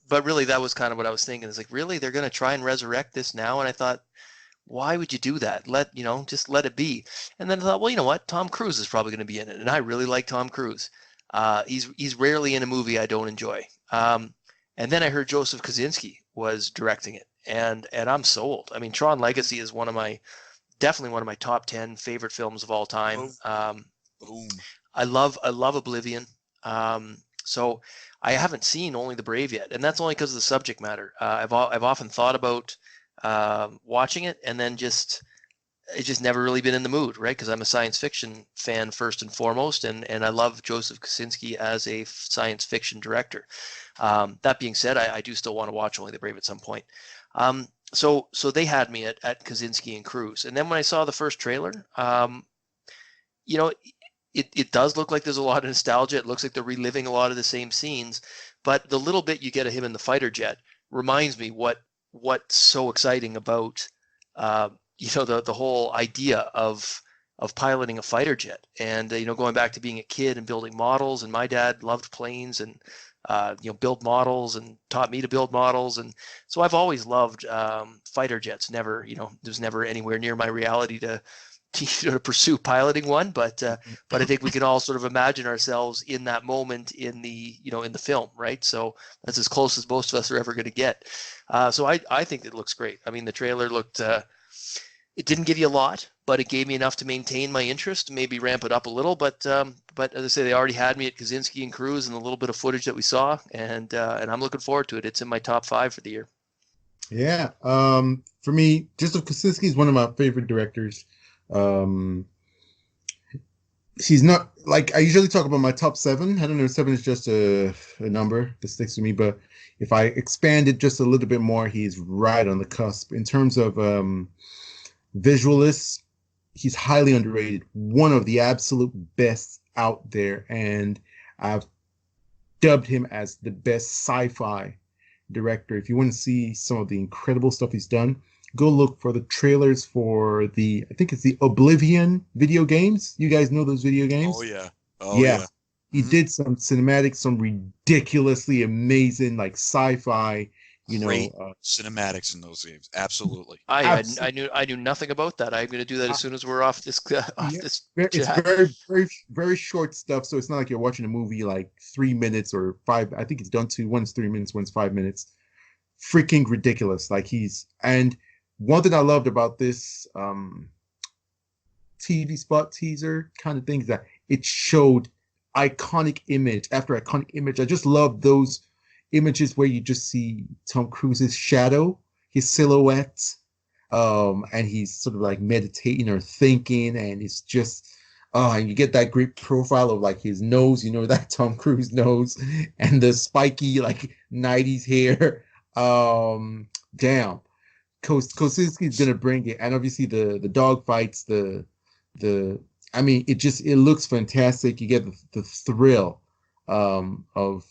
but really that was kind of what I was thinking. It's like, really, they're going to try and resurrect this now? And I thought, why would you do that? Just let it be. And then I thought, well, you know what? Tom Cruise is probably going to be in it, and I really like Tom Cruise. He's rarely in a movie I don't enjoy. And then I heard Joseph Kosinski was directing it, and I'm sold. I mean, Tron Legacy is definitely one of my top 10 favorite films of all time. Boom. I love Oblivion. So I haven't seen Only the Brave yet, and that's only because of the subject matter. I've often thought about watching it, and then it's just never really been in the mood, right? Because I'm a science fiction fan first and foremost, and I love Joseph Kosinski as a science fiction director. That being said, I do still want to watch Only the Brave at some point. So they had me at Kosinski and Cruise, and then when I saw the first trailer, it does look like there's a lot of nostalgia. It looks like they're reliving a lot of the same scenes, but the little bit you get of him in the fighter jet reminds me what's so exciting about the whole idea of piloting a fighter jet, and going back to being a kid and building models. And my dad loved planes and build models and taught me to build models, and so I've always loved fighter jets. Never, there's never anywhere near my reality to pursue piloting one, but I think we can all sort of imagine ourselves in that moment in the film, right? So that's as close as most of us are ever going to get. So I think it looks great. I mean, the trailer looked. It didn't give you a lot, but it gave me enough to maintain my interest, maybe ramp it up a little. But as I say, they already had me at Kosinski and Cruise and the little bit of footage that we saw, and I'm looking forward to it. It's in my top 5 for the year. Yeah, for me, Joseph Kosinski is one of my favorite directors. He's not like I usually talk about my top 7. I don't know, 7 is just a number that sticks to me, but if I expand it just a little bit more, he's right on the cusp in terms of visualists. He's highly underrated, one of the absolute best out there, and I've dubbed him as the best sci-fi director. If you want to see some of the incredible stuff he's done, go look for the trailers for I think it's the Oblivion video games. You guys know those video games? Oh yeah. He did some cinematics, some ridiculously amazing like sci-fi, Great cinematics in those games. Absolutely. I knew nothing about that. I'm going to do that as soon as we're off this. It's very, very, very short stuff. So it's not like you're watching a movie like 3 minutes or 5. I think it's done to one's 3 minutes, one's 5 minutes. Freaking ridiculous. And one thing I loved about this TV spot teaser kind of thing is that it showed iconic image after iconic image. I just love those images where you just see Tom Cruise's shadow, his silhouette, and he's sort of like meditating or thinking, and it's just and you get that great profile of like his nose, that Tom Cruise nose, and the spiky like 90s hair. Damn. Kosinski's gonna bring it, and obviously the dog fights, the I mean, it looks fantastic. You get the thrill of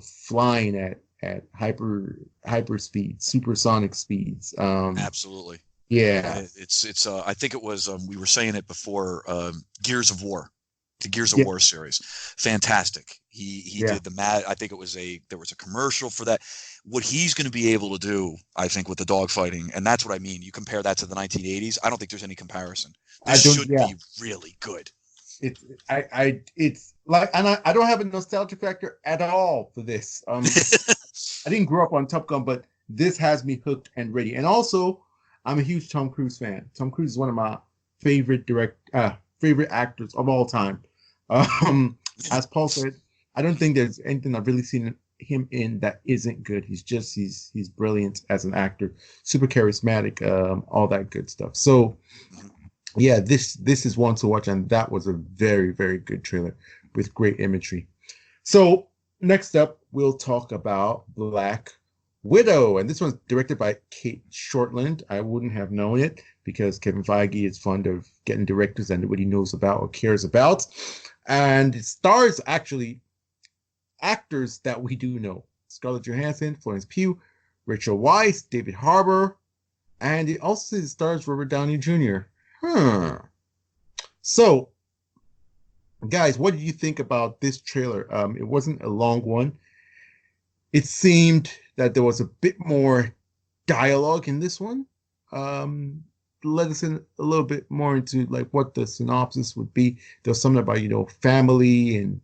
flying at hyper speeds, supersonic speeds. Absolutely. Yeah, It's I think it was we were saying it before, Gears of War, the Gears of yeah, War series. Fantastic. He yeah. did the mad. I think there was a commercial for that. What he's going to be able to do, I think, with the dogfighting, and that's what I mean. You compare that to the 1980s. I don't think there's any comparison. I This don't. should Yeah, be really good. it's like, and I don't have a nostalgia factor at all for this. I didn't grow up on Top Gun, but this has me hooked and ready. And also, I'm a huge Tom Cruise fan. Tom Cruise is one of my favorite favorite actors of all time. As Paul said, I don't think there's anything I've really seen him in that isn't good. He's brilliant as an actor, super charismatic, all that good stuff. So yeah, this is one to watch, and that was a very, very good trailer with great imagery. So next up, we'll talk about Black Widow, and this one's directed by Kate Shortland. I wouldn't have known it because Kevin Feige is fond of getting directors that nobody knows about or cares about, and it stars actually actors that we do know: Scarlett Johansson, Florence Pugh, Rachel Weisz, David Harbour, and it also stars Robert Downey Jr. So, guys, what did you think about this trailer? It wasn't a long one. It seemed that there was a bit more dialogue in this one. Let us in a little bit more into like what the synopsis would be. There's something about, family, and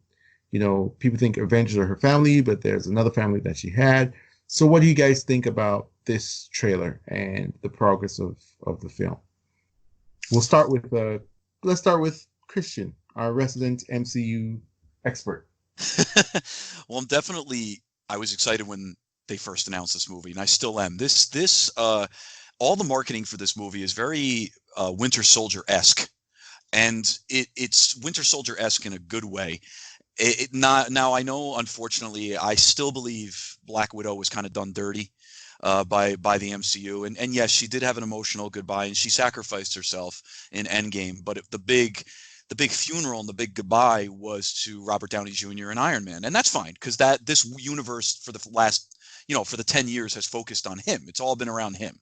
people think Avengers are her family, but there's another family that she had. So what do you guys think about this trailer and the progress of the film? We'll start with let's start with Christian, our resident MCU expert. Well, I was excited when they first announced this movie, and I still am. All the marketing for this movie is very Winter Soldier-esque, and it's Winter Soldier-esque in a good way. Now, I know, unfortunately, I still believe Black Widow was kind of done dirty by the MCU, and yes, she did have an emotional goodbye, and she sacrificed herself in Endgame. But the big funeral and the big goodbye was to Robert Downey Jr. and Iron Man, and that's fine because this universe for the last for the 10 years has focused on him. It's all been around him.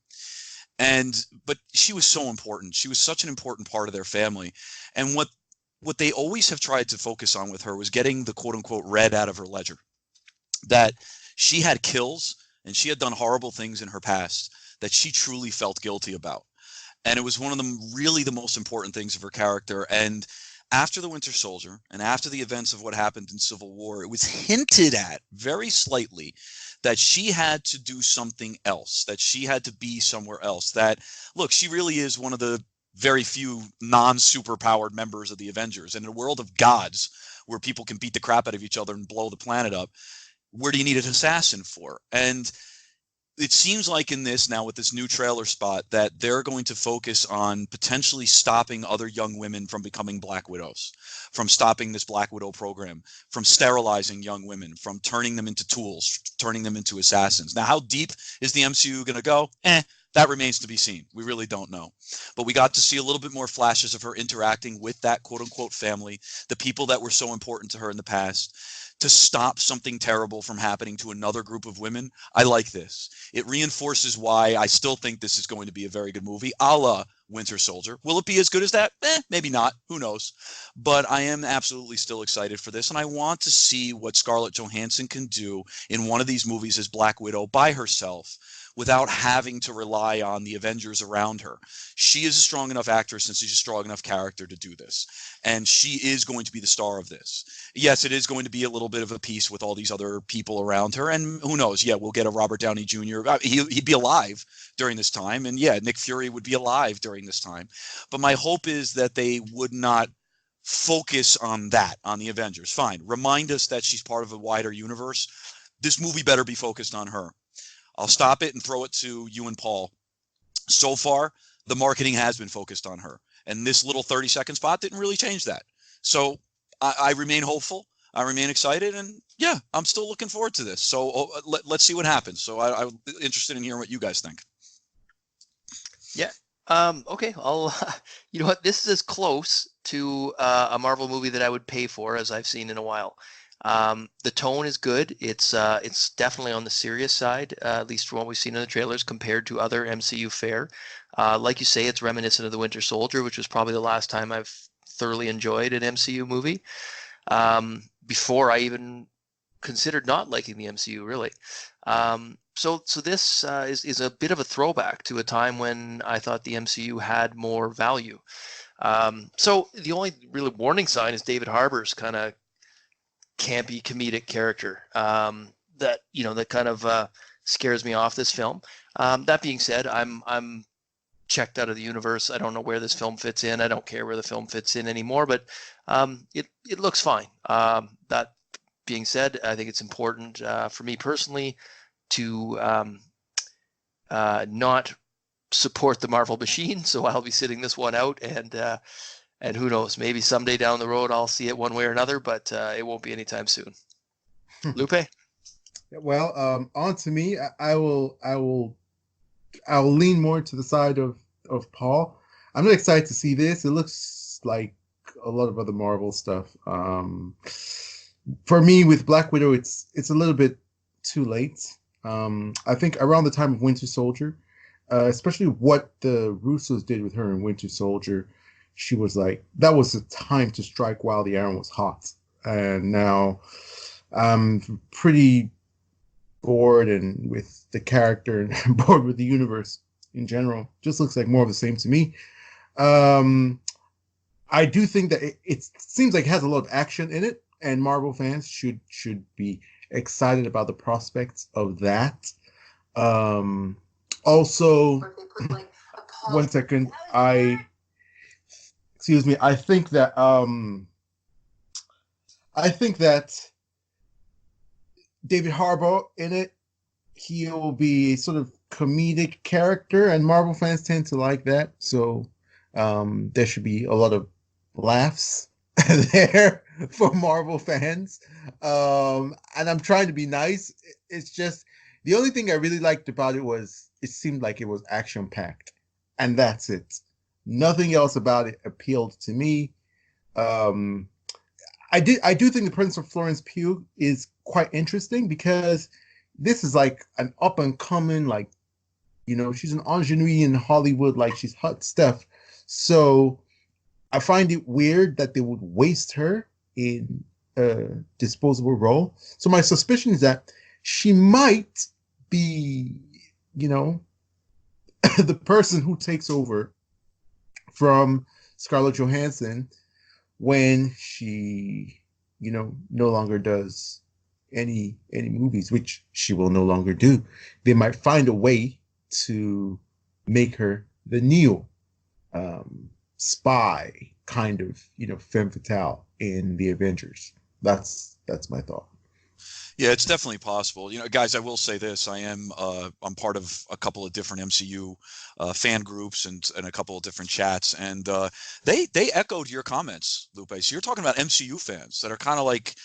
But she was so important. She was such an important part of their family, and what they always have tried to focus on with her was getting the quote unquote red out of her ledger, that she had kills and she had done horrible things in her past that she truly felt guilty about. And it was one of the most important things of her character. And after the Winter Soldier and after the events of what happened in Civil War, it was hinted at very slightly that she had to do something else, that she had to be somewhere else, that, look, she really is one of the very few non-superpowered members of the Avengers. And in a world of gods where people can beat the crap out of each other and blow the planet up, where do you need an assassin for? And it seems like in this now, with this new trailer spot, that they're going to focus on potentially stopping other young women from becoming Black Widows, from stopping this Black Widow program, from sterilizing young women, from turning them into tools, turning them into assassins. Now, how deep is the MCU going to go? That remains to be seen. We really don't know. But we got to see a little bit more flashes of her interacting with that quote-unquote family, the people that were so important to her in the past, to stop something terrible from happening to another group of women. I like this. It reinforces why I still think this is going to be a very good movie, a la Winter Soldier. Will it be as good as that? Maybe not. Who knows? But I am absolutely still excited for this, and I want to see what Scarlett Johansson can do in one of these movies as Black Widow by herself, without having to rely on the Avengers around her. She is a strong enough actress and she's a strong enough character to do this. And she is going to be the star of this. Yes, it is going to be a little bit of a piece with all these other people around her. And who knows? Yeah, we'll get a Robert Downey Jr. He'd be alive during this time. And yeah, Nick Fury would be alive during this time. But my hope is that they would not focus on that, on the Avengers. Fine. Remind us that she's part of a wider universe. This movie better be focused on her. I'll stop it and throw it to you and Paul. So far, the marketing has been focused on her. And this little 30-second spot didn't really change that. So I remain hopeful. I remain excited. And yeah, I'm still looking forward to this. So let's see what happens. So I'm interested in hearing what you guys think. Yeah. Okay. I'll. You know what? This is as close to a Marvel movie that I would pay for as I've seen in a while. The tone is good. It's definitely on the serious side, at least from what we've seen in the trailers, compared to other MCU fare. Like you say, it's reminiscent of the Winter Soldier, which was probably the last time I've thoroughly enjoyed an MCU movie. Before I even considered not liking the MCU, really. So this is a bit of a throwback to a time when I thought the MCU had more value. So the only really warning sign is David Harbour's kind of campy comedic character that kind of scares me off this film. That being said, I'm checked out of the universe. I don't know where this film fits in. I don't care where the film fits in anymore, but it looks fine. That being said, I think it's important for me personally to not support the Marvel machine. So I'll be sitting this one out, and who knows, maybe someday down the road I'll see it one way or another, but it won't be anytime soon. Lupe? Well, on to me. I'll lean more to the side of Paul. I'm really excited to see this. It looks like a lot of other Marvel stuff. For me, with Black Widow, it's a little bit too late. I think around the time of Winter Soldier, especially what the Russos did with her in Winter Soldier, she was like, that was the time to strike while the iron was hot. And now I'm pretty bored and with the character and bored with the universe in general. Just looks like more of the same to me. I do think that it seems like it has a lot of action in it, and Marvel fans should be excited about the prospects of that. Also, one second, excuse me. I think that David Harbour in it, he'll be a sort of comedic character, and Marvel fans tend to like that. So there should be a lot of laughs there for Marvel fans. And I'm trying to be nice. It's just the only thing I really liked about it was it seemed like it was action packed, and that's it. Nothing else about it appealed to me. I do think the Prince of Florence Pugh is quite interesting because this is like an up and coming, like, she's an ingenue in Hollywood, like she's hot stuff. So I find it weird that they would waste her in a disposable role. So my suspicion is that she might be, the person who takes over from Scarlett Johansson when she, no longer does any movies, which she will no longer do. They might find a way to make her the Neo spy kind of, femme fatale in the Avengers. That's my thought. Yeah, it's definitely possible. Guys, I will say this: I'm part of a couple of different MCU fan groups and a couple of different chats, and they echoed your comments, Lupe. So you're talking about MCU fans that are kind of like,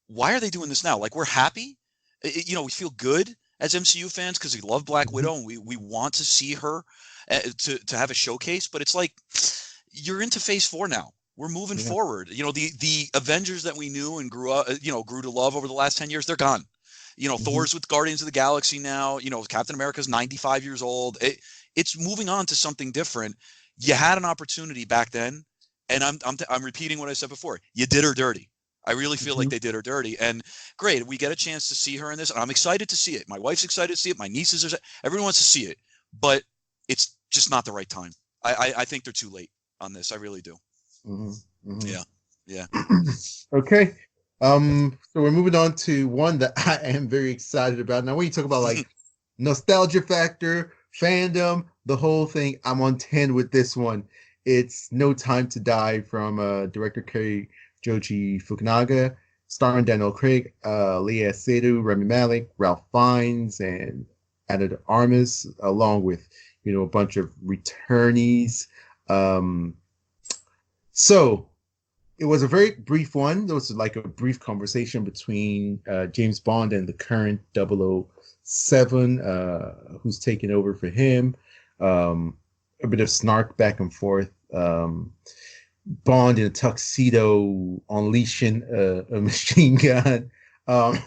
why are they doing this now? Like, we're happy, we feel good as MCU fans because we love Black Widow and we want to see her to have a showcase, but it's like you're into Phase 4 now. We're moving forward. The Avengers that we knew and grew to love over the last 10 years, they're gone. Thor's with Guardians of the Galaxy now. Captain America's 95 years old. It's moving on to something different. You had an opportunity back then, and I'm repeating what I said before. You did her dirty. I really feel like they did her dirty. And great, we get a chance to see her in this, and I'm excited to see it. My wife's excited to see it. My nieces are. Everyone wants to see it, but it's just not the right time. I think they're too late on this. I really do. Mm-hmm. Mm-hmm. Yeah. Okay. So we're moving on to one that I am very excited about. Now, when you talk about like nostalgia factor, fandom, the whole thing, I'm on 10 with this one. It's No Time to Die from director Kerry Joji Fukunaga, starring Daniel Craig, Leah Seydoux, Rami Malek, Ralph Fiennes, and Ana de Armas, along with a bunch of returnees. So it was a very brief one. There was like a brief conversation between James Bond and the current 007, who's taking over for him. a bit of snark back and forth. Bond in a tuxedo unleashing a machine gun. Um,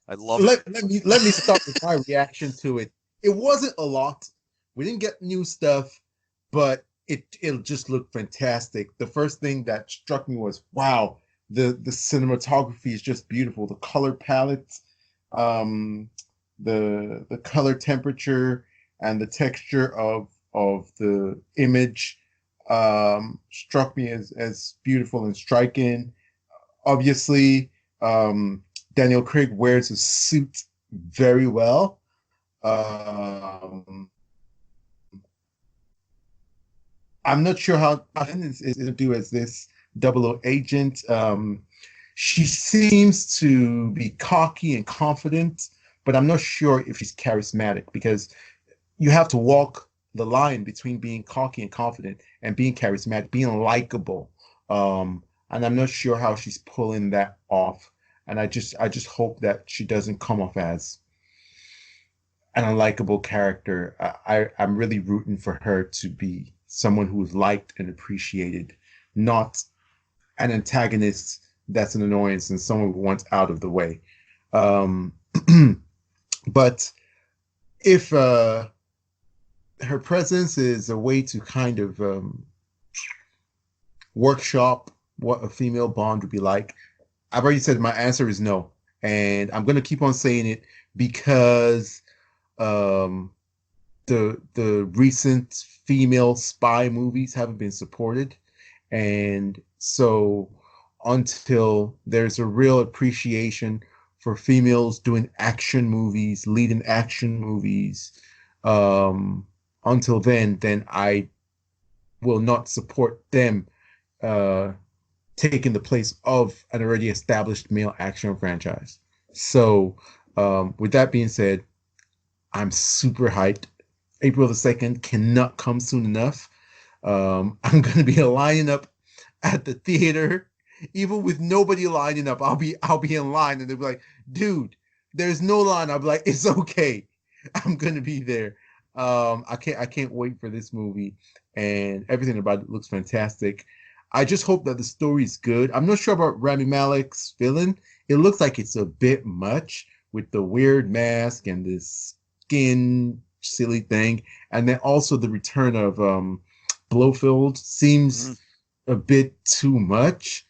I love it. let me start with my reaction to it. It wasn't a lot. We didn't get new stuff, but it just looked fantastic. The first thing that struck me was, wow, the cinematography is just beautiful. The color palette, the color temperature, and the texture of the image struck me as beautiful and striking. Obviously, Daniel Craig wears a suit very well. I'm not sure how is to do as this double O agent. She seems to be cocky and confident, but I'm not sure if she's charismatic because you have to walk the line between being cocky and confident and being charismatic, being likable. And I'm not sure how she's pulling that off. And I just hope that she doesn't come off as an unlikable character. I'm really rooting for her to be someone who is liked and appreciated, not an antagonist that's an annoyance and someone who wants out of the way. But if her presence is a way to kind of workshop what a female Bond would be like, I've already said my answer is no. And I'm going to keep on saying it because the recent female spy movies haven't been supported. And so until there's a real appreciation for females doing action movies, leading action movies, until then I will not support them taking the place of an already established male action franchise. So with that being said, I'm super hyped. April the 2nd cannot come soon enough. I'm going to be lining up at the theater. Even with nobody lining up, I'll be in line and they'll be like, dude, there's no line. I'll be like, it's okay. I'm going to be there. I can't wait for this movie, and everything about it looks fantastic. I just hope that the story is good. I'm not sure about Rami Malek's villain. It looks like it's a bit much with the weird mask and this skin silly thing. And then also the return of Blofeld seems a bit too much.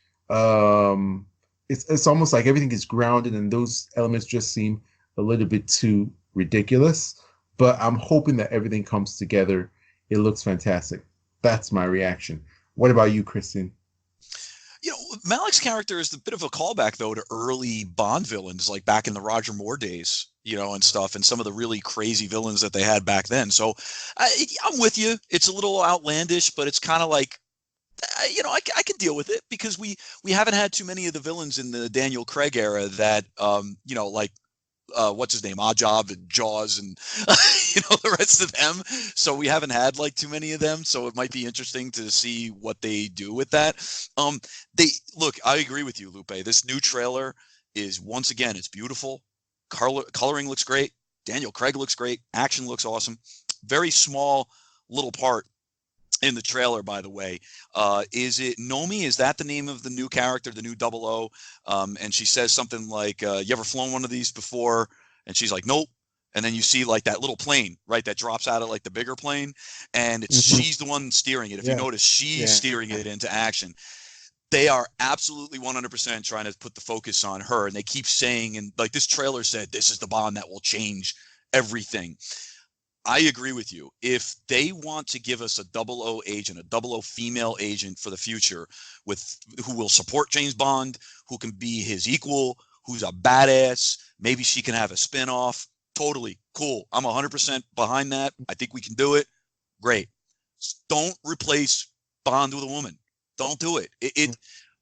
It's almost like everything is grounded and those elements just seem a little bit too ridiculous. But I'm hoping that everything comes together. It looks fantastic. That's my reaction. What about you, Kristen? You know, Malik's character is a bit of a callback, though, to early Bond villains, like back in the Roger Moore days, you know, and stuff, and some of the really crazy villains that they had back then. So I'm with you. It's a little outlandish, but it's kind of like, you know, I can deal with it because we haven't had too many of the villains in the Daniel Craig era that, you know, like, what's his name, Oddjob and Jaws and you know, the rest of them. So we haven't had like too many of them. So it might be interesting to see what they do with that. I agree with you, Lupe. This new trailer is, once again, it's beautiful. Coloring looks great. Daniel Craig looks great. Action looks awesome. Very small little part in the trailer, by the way. Is it Nomi? Is that the name of the new character, the new 00? And she says something like, you ever flown one of these before? And she's like, nope. And then you see like that little plane, right, that drops out of like the bigger plane. And she's the one steering it. If you notice, she's steering it into action. They are absolutely 100% trying to put the focus on her. And they keep saying, and like this trailer said, this is the Bond that will change everything. I agree with you. If they want to give us a 00 agent, a 00 female agent for the future, who will support James Bond, who can be his equal, who's a badass, maybe she can have a spinoff. Totally cool. I'm 100% behind that. I think we can do it. Great. Don't replace Bond with a woman. Don't do it.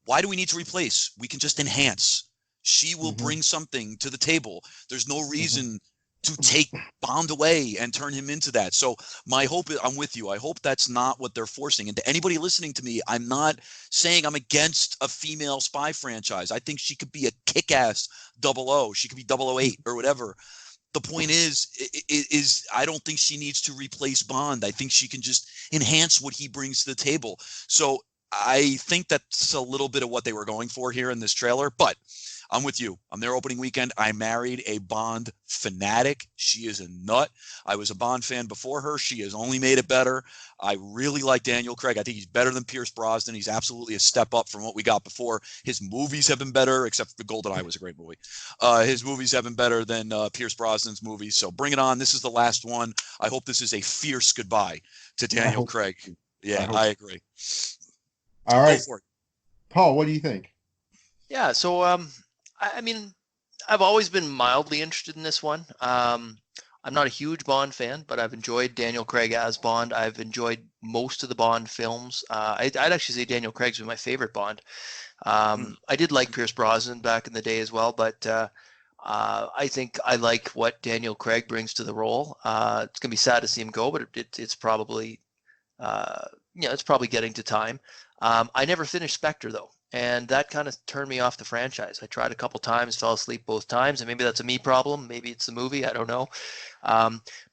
Why do we need to replace? We can just enhance. She will bring something to the table. There's no reason to take Bond away and turn him into that. So my hope is, I'm with you. I hope that's not what they're forcing. And to anybody listening to me, I'm not saying I'm against a female spy franchise. I think she could be a kick-ass 00. She could be 008 or whatever. the point is I don't think she needs to replace Bond. I think she can just enhance what he brings to the table. So I think that's a little bit of what they were going for here in this trailer, but I'm with you. On their opening weekend, I married a Bond fanatic. She is a nut. I was a Bond fan before her. She has only made it better. I really like Daniel Craig. I think he's better than Pierce Brosnan. He's absolutely a step up from what we got before. His movies have been better, except for GoldenEye was a great movie. His movies have been better than Pierce Brosnan's movies. So bring it on. This is the last one. I hope this is a fierce goodbye to Daniel Craig. Yeah, I agree. All right. Paul, what do you think? Yeah, so I mean, I've always been mildly interested in this one. I'm not a huge Bond fan, but I've enjoyed Daniel Craig as Bond. I've enjoyed most of the Bond films. I'd actually say Daniel Craig's been my favorite Bond. I did like Pierce Brosnan back in the day as well, but I think I like what Daniel Craig brings to the role. It's gonna be sad to see him go, but it's probably it's probably getting to time. I never finished Spectre though. And that kind of turned me off the franchise. I tried a couple times, fell asleep both times, and maybe that's a me problem. Maybe it's the movie. I don't know.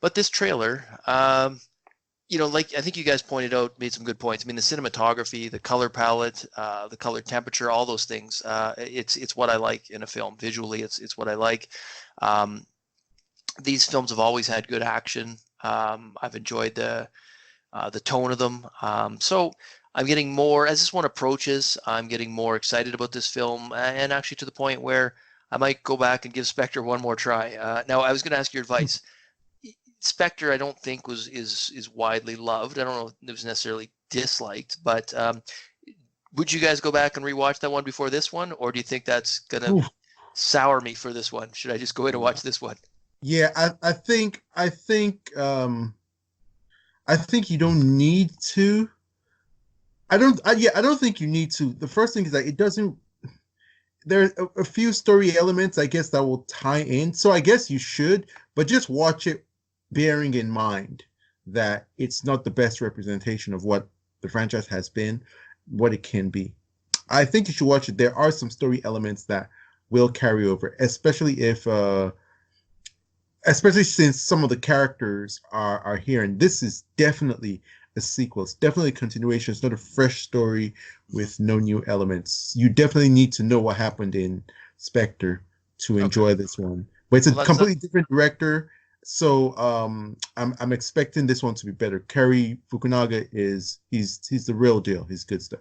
But this trailer, like I think you guys pointed out, made some good points. I mean, the cinematography, the color palette, the color temperature, all those things. It's what I like in a film. Visually, it's what I like. These films have always had good action. I've enjoyed the tone of them. So I'm getting more, as this one approaches, I'm getting more excited about this film, and actually to the point where I might go back and give Spectre one more try. Now, I was going to ask your advice. Spectre, I don't think is widely loved. I don't know if it was necessarily disliked, but would you guys go back and rewatch that one before this one, or do you think that's going to sour me for this one? Should I just go in and watch this one? Yeah, I think you don't need to. I don't think you need to. The first thing is that it doesn't. There are a few story elements, I guess, that will tie in. So I guess you should, but just watch it, bearing in mind that it's not the best representation of what the franchise has been, what it can be. I think you should watch it. There are some story elements that will carry over, especially since some of the characters are here, and this is definitely a sequel. It's definitely a continuation. It's not a fresh story with no new elements. You definitely need to know what happened in Spectre to enjoy this one. But it's a completely different director, so I'm expecting this one to be better. Cary Fukunaga he's the real deal. He's good stuff.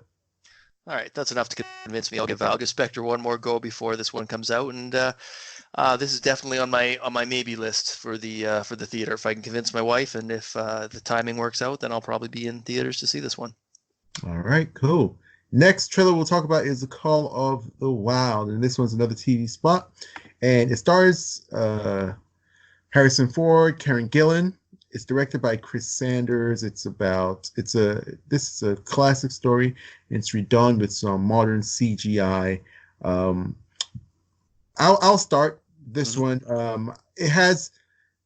All right, that's enough to convince me. I'll give Spectre one more go before this one comes out, and this is definitely on my maybe list for the theater. If I can convince my wife, and if the timing works out, then I'll probably be in theaters to see this one. All right, cool. Next trailer we'll talk about is The Call of the Wild, and this one's another TV spot, and it stars Harrison Ford, Karen Gillan. It's directed by Chris Sanders. This is a classic story. It's redone with some modern CGI. I'll start this one. It has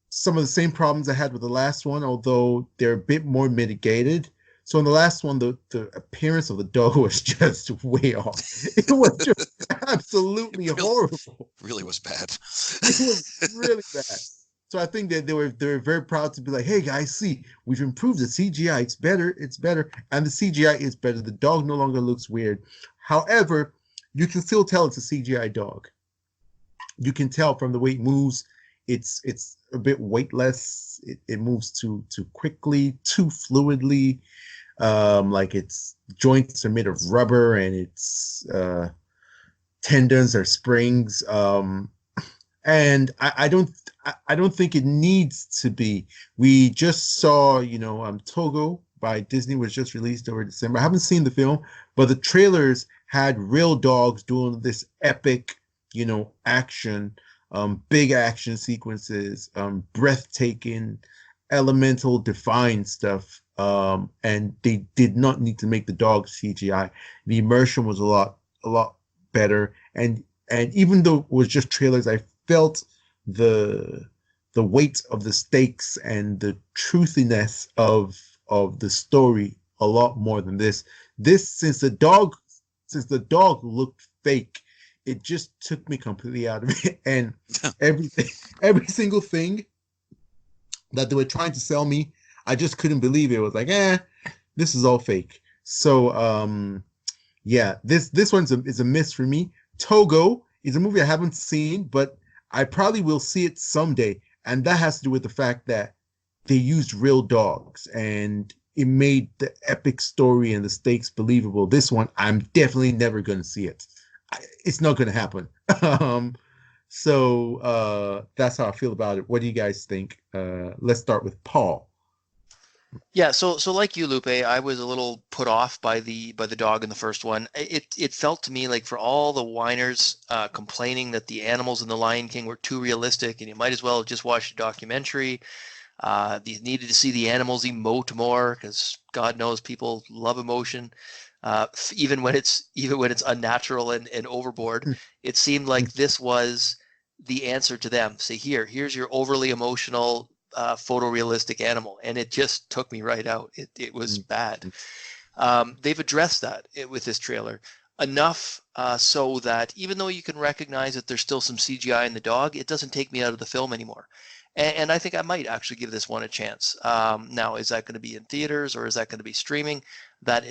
some of the same problems I had with the last one, although they're a bit more mitigated. So in the last one, the appearance of the dog was just way off. It was just absolutely horrible. Really was bad. It was really bad. So I think that they were very proud to be like, hey guys, see, we've improved the CGI. It's better. And the CGI is better. The dog no longer looks weird. However, you can still tell it's a CGI dog. You can tell from the way it moves. It's a bit weightless. It moves too quickly, too fluidly. Like its joints are made of rubber and its tendons are springs. And I don't think it needs to be. We just saw, Togo by Disney was just released over December. I haven't seen the film, but the trailers had real dogs doing this epic, action, big action sequences, breathtaking, elemental, defying stuff. And they did not need to make the dog CGI. The immersion was a lot better. And even though it was just trailers, I felt the weight of the stakes and the truthiness of the story a lot more than this. Since the dog looked fake, it just took me completely out of it. And every single thing that they were trying to sell me, I just couldn't believe it. It was like, this is all fake. So yeah, this one's is a miss for me. Togo is a movie I haven't seen, but I probably will see it someday. And that has to do with the fact that they used real dogs and it made the epic story and the stakes believable. This one, I'm definitely never going to see it. It's not going to happen. So that's how I feel about it. What do you guys think? Let's start with Paul. Yeah, so like you, Lupe, I was a little put off by the dog in the first one. It felt to me like, for all the whiners complaining that the animals in The Lion King were too realistic, and you might as well have just watched a documentary. You needed to see the animals emote more, because God knows people love emotion, even when it's unnatural and overboard. It seemed like this was the answer to them. Say, here's your overly emotional photorealistic animal, and it just took me right out. It was bad. They've addressed that with this trailer enough so that even though you can recognize that there's still some CGI in the dog, it doesn't take me out of the film anymore. And I think I might actually give this one a chance. Now, is that going to be in theaters or is that going to be streaming? That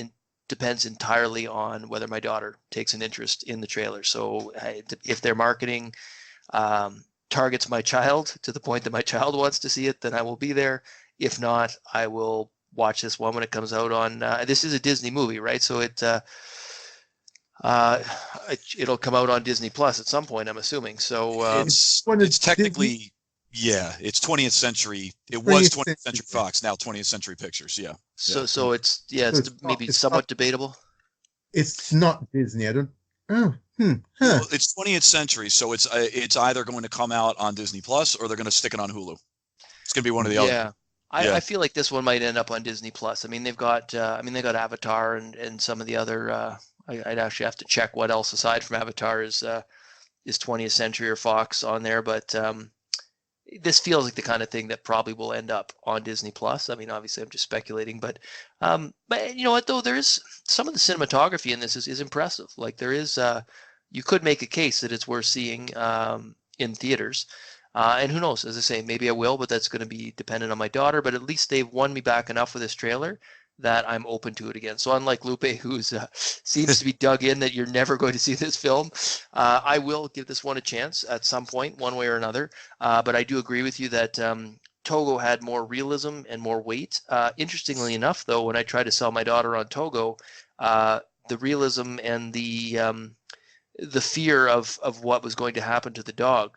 depends entirely on whether my daughter takes an interest in the trailer. So if their marketing targets my child to the point that my child wants to see it, then I will be there. If not, I will watch this one when it comes out on. This is a Disney movie, right? So it'll come out on Disney Plus at some point, I'm assuming. So it's technically, it's 20th Century. It was 20th Century Fox, now 20th Century Pictures. Yeah. So it's maybe somewhat debatable. It's not Disney. I don't. Well, it's 20th Century, so it's either going to come out on Disney Plus or they're going to stick it on Hulu. It's going to be one or the other. Yeah. I feel like this one might end up on Disney Plus. I mean, they've got Avatar and some of the other. I'd actually have to check what else aside from Avatar is 20th Century or Fox on there, but this feels like the kind of thing that probably will end up on Disney Plus. I mean, obviously, I'm just speculating, but you know what though? There is some of the cinematography in this is impressive. Like there is, you could make a case that it's worth seeing in theaters. And who knows? As I say, maybe I will, but that's going to be dependent on my daughter. But at least they've won me back enough with this trailer that I'm open to it again. So unlike Lupe, who's seems to be dug in that you're never going to see this film, I will give this one a chance at some point, one way or another. But I do agree with you that Togo had more realism and more weight. Interestingly enough, though, when I tried to sell my daughter on Togo, the realism and the fear of what was going to happen to the dog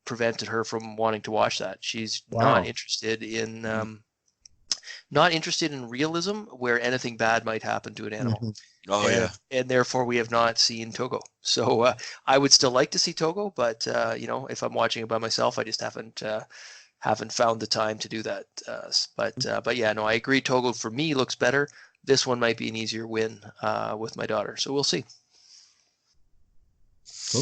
prevented her from wanting to watch that. She's not interested in realism where anything bad might happen to an animal. Mm-hmm. Oh, and therefore we have not seen Togo. So I would still like to see Togo, but if I'm watching it by myself, I just haven't found the time to do that. But yeah, no, I agree. Togo for me looks better. This one might be an easier win with my daughter. So we'll see. Cool.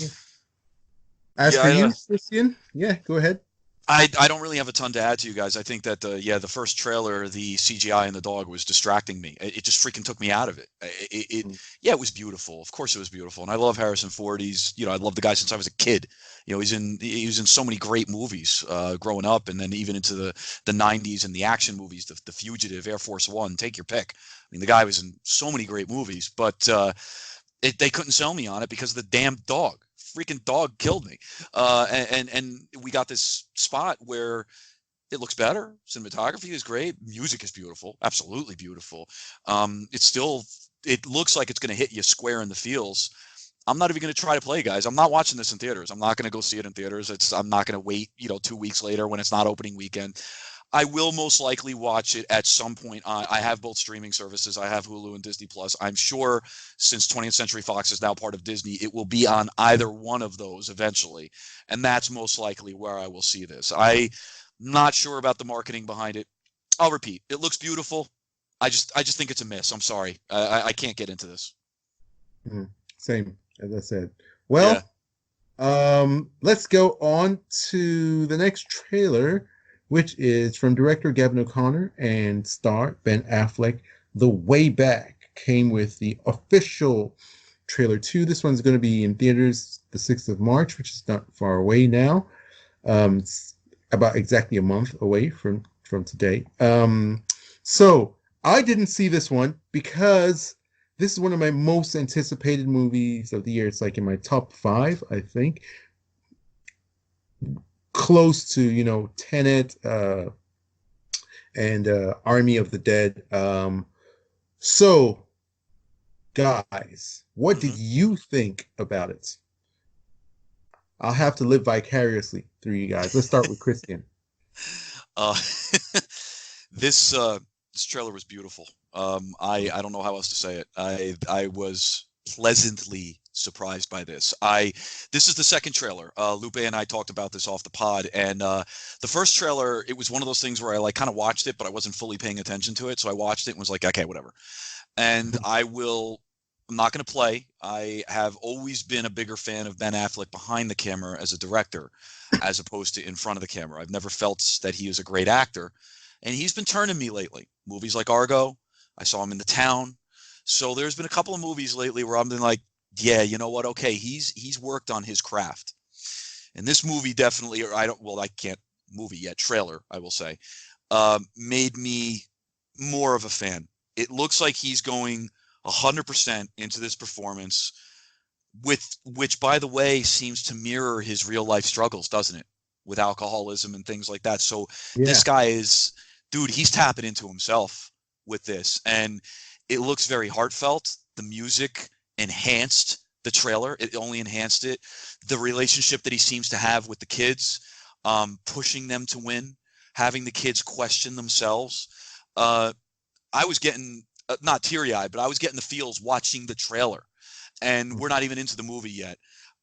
As for you, Christian, go ahead. I don't really have a ton to add to you guys. I think that the first trailer, the CGI and the dog was distracting me. It just freaking took me out of it. It was beautiful. Of course it was beautiful. And I love Harrison Ford. I love the guy since I was a kid. He was in so many great movies growing up, and then even into the 90s and the action movies, the Fugitive, Air Force One, take your pick. I mean, the guy was in so many great movies, but they couldn't sell me on it because of the damn dog. Freaking dog killed me. And we got this spot where it looks better. Cinematography is great. Music is beautiful. Absolutely beautiful. It looks like it's going to hit you square in the feels. I'm not even going to try to play, guys. I'm not watching this in theaters. I'm not going to go see it in theaters. I'm not going to wait, 2 weeks later when it's not opening weekend. I will most likely watch it at some point. I have both streaming services. I have Hulu and Disney Plus. I'm sure since 20th Century Fox is now part of Disney, it will be on either one of those eventually. And that's most likely where I will see this. I'm not sure about the marketing behind it. I'll repeat. It looks beautiful. I just think it's a miss. I'm sorry. I can't get into this. Same, as I said. Well, let's go on to the next trailer, which is from director Gavin O'Connor and star Ben Affleck. The Way Back came with the official trailer 2. This one's going to be in theaters the 6th of March, which is not far away now. It's about exactly a month away from today. So I didn't see this one because this is one of my most anticipated movies of the year. It's like in my top 5, I think. Close to, Tenet and Army of the Dead. So, guys, what did you think about it? I'll have to live vicariously through you guys. Let's start with Christian. This trailer was beautiful. I don't know how else to say it. I was pleasantly surprised by this. This is the second trailer. Lupe and I talked about this off the pod, and the first trailer, it was one of those things where I like kind of watched it, but I wasn't fully paying attention to it. So I watched it and was like, okay, whatever. And I'm not going to play. I have always been a bigger fan of Ben Affleck behind the camera as a director, as opposed to in front of the camera. I've never felt that he is a great actor, and he's been turning me lately. Movies like Argo, I saw him in The Town. So there's been a couple of movies lately where I've been like, yeah, you know what? Okay, he's worked on his craft. And this movie definitely, trailer, I will say, made me more of a fan. It looks like he's going 100% into this performance, which, by the way, seems to mirror his real life struggles, doesn't it? With alcoholism and things like that. So This guy he's tapping into himself with this. And it looks very heartfelt. The music enhanced the trailer. It only enhanced it. The relationship that he seems to have with the kids, pushing them to win, having the kids question themselves. I was getting not teary-eyed, but I was getting the feels watching the trailer, and we're not even into the movie yet.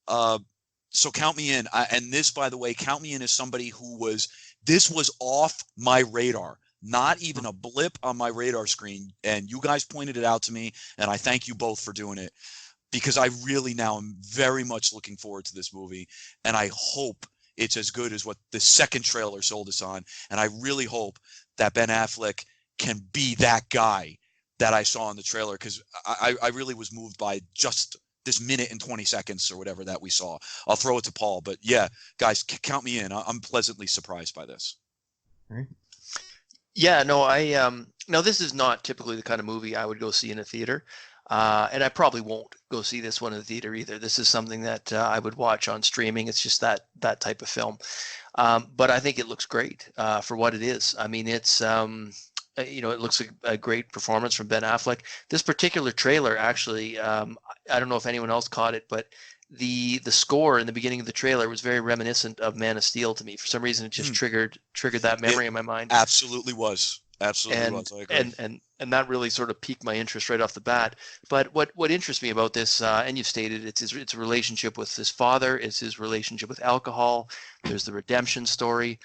So count me in. And this, by the way, count me in as somebody this was off my radar, not even a blip on my radar screen. And you guys pointed it out to me, and I thank you both for doing it, because I really now am very much looking forward to this movie, and I hope it's as good as what the second trailer sold us on. And I really hope that Ben Affleck can be that guy that I saw in the trailer, because I really was moved by just this minute and 20 seconds or whatever that we saw. I'll throw it to Paul, but yeah, guys, count me in. I'm pleasantly surprised by this. All right. Yeah, no, now this is not typically the kind of movie I would go see in a theater, and I probably won't go see this one in the theater either. This is something that I would watch on streaming. It's just that type of film, but I think it looks great for what it is. I mean, it's it looks like a great performance from Ben Affleck. This particular trailer, actually, I don't know if anyone else caught it, but the score in the beginning of the trailer was very reminiscent of Man of Steel to me. For some reason, it just triggered that memory in my mind. Absolutely was. Absolutely was. I agree. And that really sort of piqued my interest right off the bat. But what interests me about this, and you've stated, it's a relationship with his father, it's his relationship with alcohol. There's the redemption story,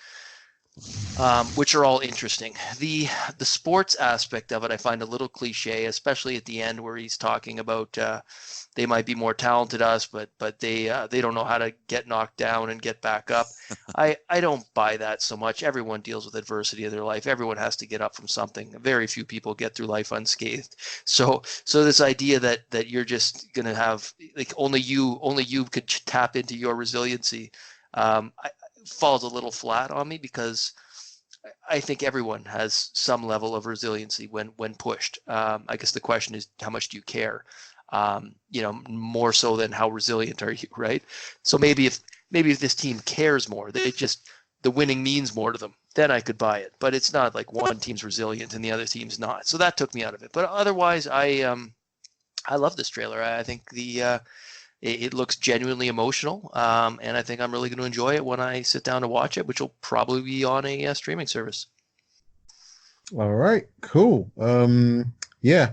which are all interesting. The sports aspect of it I find a little cliche, especially at the end where he's talking about they might be more talented us, but they don't know how to get knocked down and get back up. I don't buy that so much. Everyone deals with adversity in their life. Everyone has to get up from something. Very few people get through life unscathed. So this idea that you're just gonna have, like, only you could tap into your resiliency falls a little flat on me, because I think everyone has some level of resiliency when pushed. I guess the question is, how much do you care? More so than how resilient are you, right? So maybe if this team cares more, the winning means more to them, then I could buy it. But it's not like one team's resilient and the other team's not. So that took me out of it. But otherwise, I love this trailer. I think it looks genuinely emotional, and I think I'm really going to enjoy it when I sit down to watch it, which will probably be on a streaming service. All right, cool. Yeah,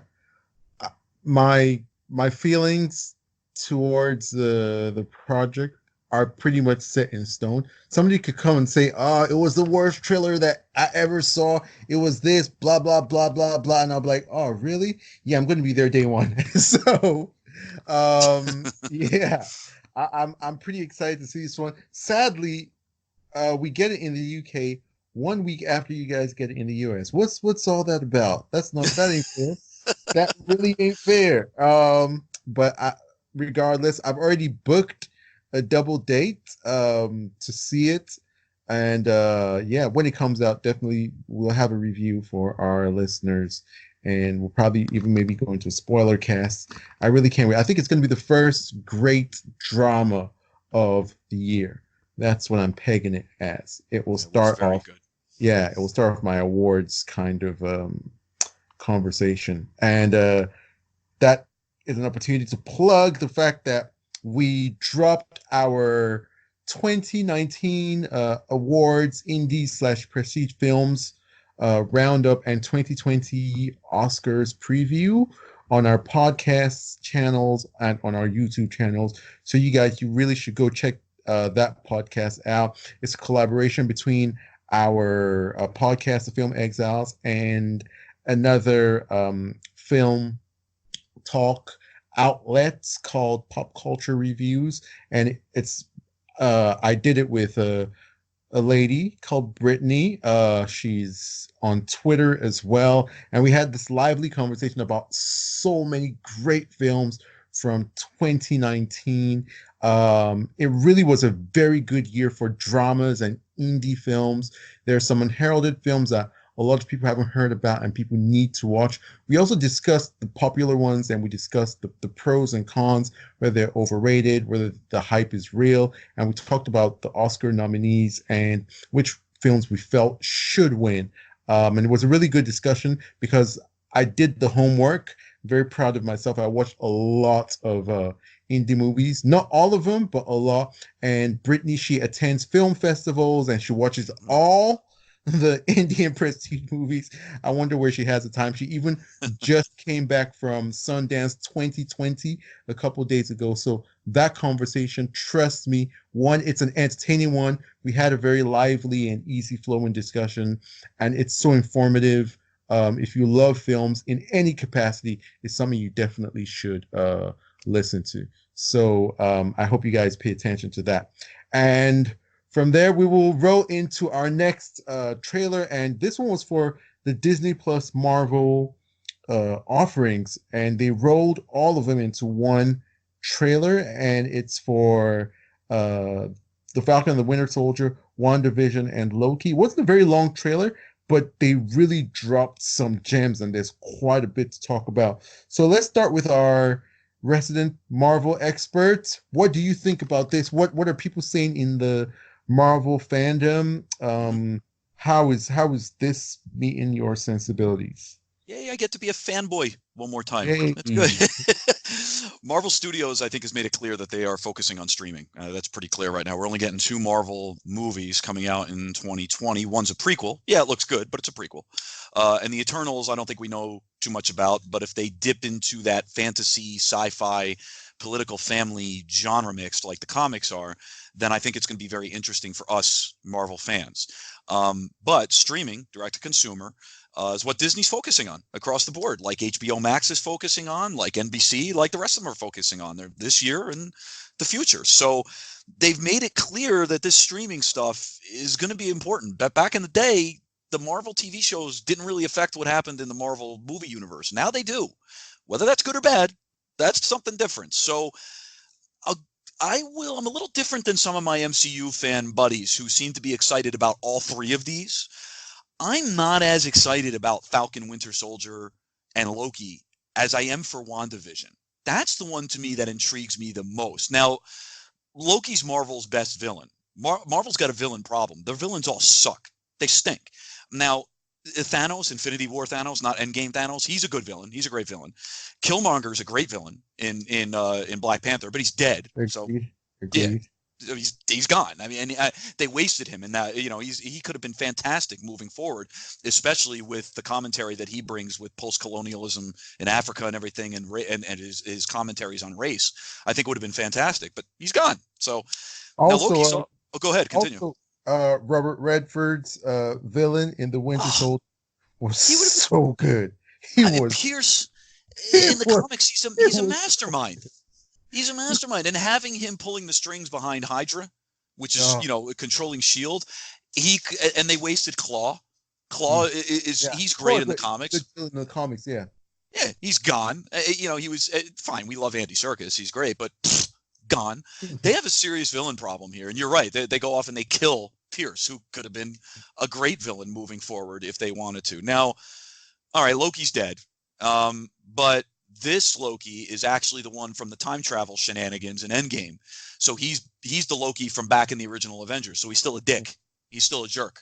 my feelings towards the project are pretty much set in stone. Somebody could come and say, it was the worst trailer that I ever saw. It was this, blah, blah, blah, blah, blah. And I'll be like, oh, really? Yeah, I'm going to be there day one. So, yeah, I'm pretty excited to see this one. Sadly, we get it in the UK 1 week after you guys get it in the US. What's all that about? That ain't fair. That really ain't fair. But regardless. I've already booked a double date to see it. And yeah, when it comes out, definitely we'll have a review for our listeners. And we'll probably even maybe go into a spoiler cast. I really can't wait. I think it's going to be the first great drama of the year. That's what I'm pegging it as. It will start off. Good. Yeah, it will start off my awards kind of conversation. And that is an opportunity to plug the fact that we dropped our 2019 awards, indie / prestige films roundup and 2020 Oscars preview on our podcast channels and on our YouTube channels. So you really should go check that podcast out. It's a collaboration between our podcast, The Film Exiles, and another film talk outlets called Pop Culture Reviews, and it's I did it with a lady called Brittany. She's on Twitter as well, and we had this lively conversation about so many great films from 2019. It really was a very good year for dramas and indie films. There are some unheralded films that a lot of people haven't heard about and people need to watch. We also discussed the popular ones, and we discussed the pros and cons, whether they're overrated, whether the hype is real, and we talked about the Oscar nominees and which films we felt should win. And it was a really good discussion because I did the homework. Very proud of myself. I watched a lot of indie movies, not all of them, but a lot. And Brittany, she attends film festivals and she watches all the indie and prestige movies. I wonder where she has the time. She even just came back from Sundance 2020 a couple days ago. So that conversation, trust me, one, it's an entertaining one. We had a very lively and easy flowing discussion, and it's so informative. If you love films in any capacity, it's something you definitely should listen to. So I hope you guys pay attention to that. And from there, we will roll into our next trailer. And this one was for the Disney Plus Marvel offerings. And they rolled all of them into one trailer. And it's for The Falcon and the Winter Soldier, WandaVision, and Loki. It wasn't a very long trailer, but they really dropped some gems. And there's quite a bit to talk about. So let's start with our resident Marvel expert. What do you think about this? What are people saying in the Marvel fandom? How is this meeting your sensibilities? Yay, I get to be a fanboy one more time. Yay. That's good. Marvel Studios, I think, has made it clear that they are focusing on streaming. That's pretty clear right now. We're only getting 2 Marvel movies coming out in 2020. One's a prequel. Yeah, it looks good, but it's a prequel. And the Eternals, I don't think we know too much about, but if they dip into that fantasy, sci-fi, political family genre mix like the comics are, then I think it's going to be very interesting for us Marvel fans. But streaming, direct to consumer, is what Disney's focusing on across the board, like HBO Max is focusing on, like NBC, like the rest of them are focusing on there this year and the future. So they've made it clear that this streaming stuff is going to be important. But back in the day, the Marvel TV shows didn't really affect what happened in the Marvel movie universe. Now they do. Whether that's good or bad, that's something different. So I'm a little different than some of my MCU fan buddies who seem to be excited about all 3 of these. I'm not as excited about Falcon, Winter Soldier, and Loki as I am for WandaVision. That's the one to me that intrigues me the most. Now, Loki's Marvel's best villain. Marvel's got a villain problem. Their villains all suck. They stink. Now, Thanos, Infinity War Thanos, not Endgame Thanos, he's a good villain. He's a great villain. Killmonger's a great villain in Black Panther, but he's dead. So yeah, he's gone. I mean, and they wasted him in that. You know, he could have been fantastic moving forward, especially with the commentary that he brings with post-colonialism in Africa and everything, and his commentaries on race. I think would have been fantastic, but he's gone. So also, now Loki. Go ahead, continue. Also, Robert Redford's villain in The Winter Soldier was so good. Pierce in the comics, he's a mastermind. He's a mastermind, and having him pulling the strings behind Hydra, which is controlling Shield, and they wasted Claw. Claw he's great in the comics. In the comics, yeah. Yeah, he's gone. He was fine. We love Andy Serkis. He's great, but gone. They have a serious villain problem here. And you're right. They go off and they kill Pierce, who could have been a great villain moving forward if they wanted to. Now, all right, Loki's dead. But this Loki is actually the one from the time travel shenanigans in Endgame. So he's the Loki from back in the original Avengers. So he's still a dick. He's still a jerk.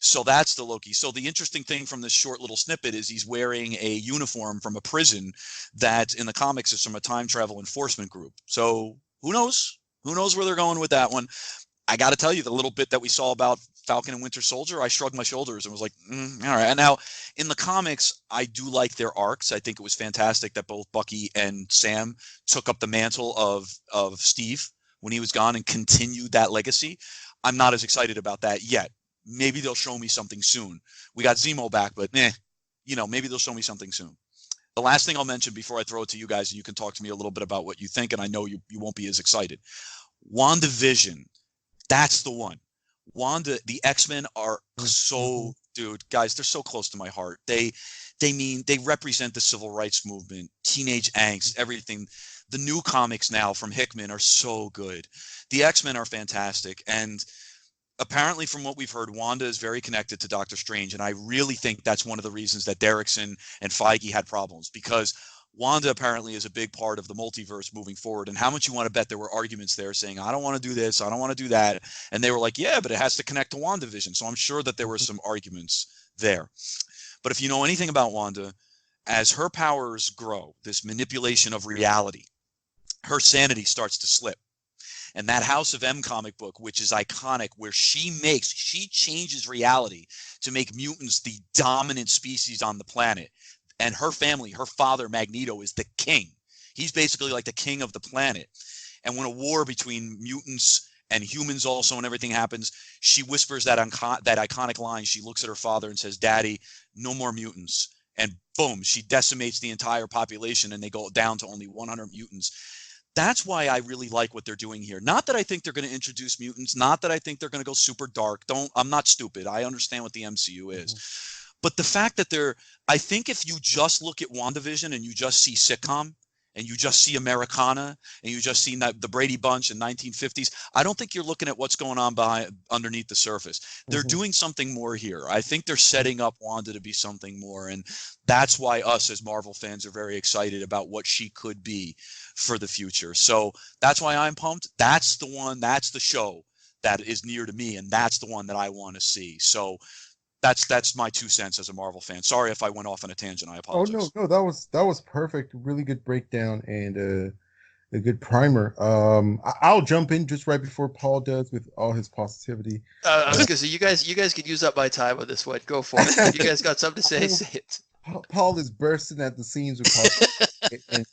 So that's the Loki. So the interesting thing from this short little snippet is he's wearing a uniform from a prison that in the comics is from a time travel enforcement group. So who knows? Who knows where they're going with that one? I got to tell you, the little bit that we saw about Falcon and Winter Soldier, I shrugged my shoulders and was like, all right. And now in the comics, I do like their arcs. I think it was fantastic that both Bucky and Sam took up the mantle of Steve when he was gone and continued that legacy. I'm not as excited about that yet. Maybe they'll show me something soon. We got Zemo back, but maybe they'll show me something soon. The last thing I'll mention before I throw it to you guys, and you can talk to me a little bit about what you think, and I know you won't be as excited. WandaVision, that's the one. Wanda, the X-Men are so, dude, guys, they're so close to my heart. They represent the civil rights movement, teenage angst, everything. The new comics now from Hickman are so good. The X-Men are fantastic, and apparently, from what we've heard, Wanda is very connected to Doctor Strange, and I really think that's one of the reasons that Derrickson and Feige had problems, because Wanda apparently is a big part of the multiverse moving forward. And how much you want to bet there were arguments there saying, I don't want to do this, I don't want to do that. And they were like, yeah, but it has to connect to WandaVision. So I'm sure that there were some arguments there. But if you know anything about Wanda, as her powers grow, this manipulation of reality, her sanity starts to slip. And that House of M comic book, which is iconic, where she changes reality to make mutants the dominant species on the planet. And her family, her father, Magneto, is the king. He's basically like the king of the planet. And when a war between mutants and humans also and everything happens, she whispers that iconic line. She looks at her father and says, Daddy, no more mutants. And boom, she decimates the entire population and they go down to only 100 mutants. That's why I really like what they're doing here. Not that I think they're going to introduce mutants, not that I think they're going to go super dark. I'm not stupid. I understand what the MCU is. But the fact that I think if you just look at WandaVision and you just see sitcom and you just see Americana and you just see the Brady Bunch in 1950s, I don't think you're looking at what's going on underneath the surface. They're doing something more here. I think they're setting up Wanda to be something more. And that's why us as Marvel fans are very excited about what she could be for the future. So that's why I'm pumped. That's the one, that's the show that is near to me. And that's the one that I want to see. So that's my 2 cents as a Marvel fan. Sorry if I went off on a tangent. I apologize. Oh no, that was perfect. Really good breakdown and a good primer. I'll jump in just right before Paul does with all his positivity. I was gonna say you guys could use up my time with this one. Go for it. You guys got something to say? Say it. Paul is bursting at the seams with positivity, and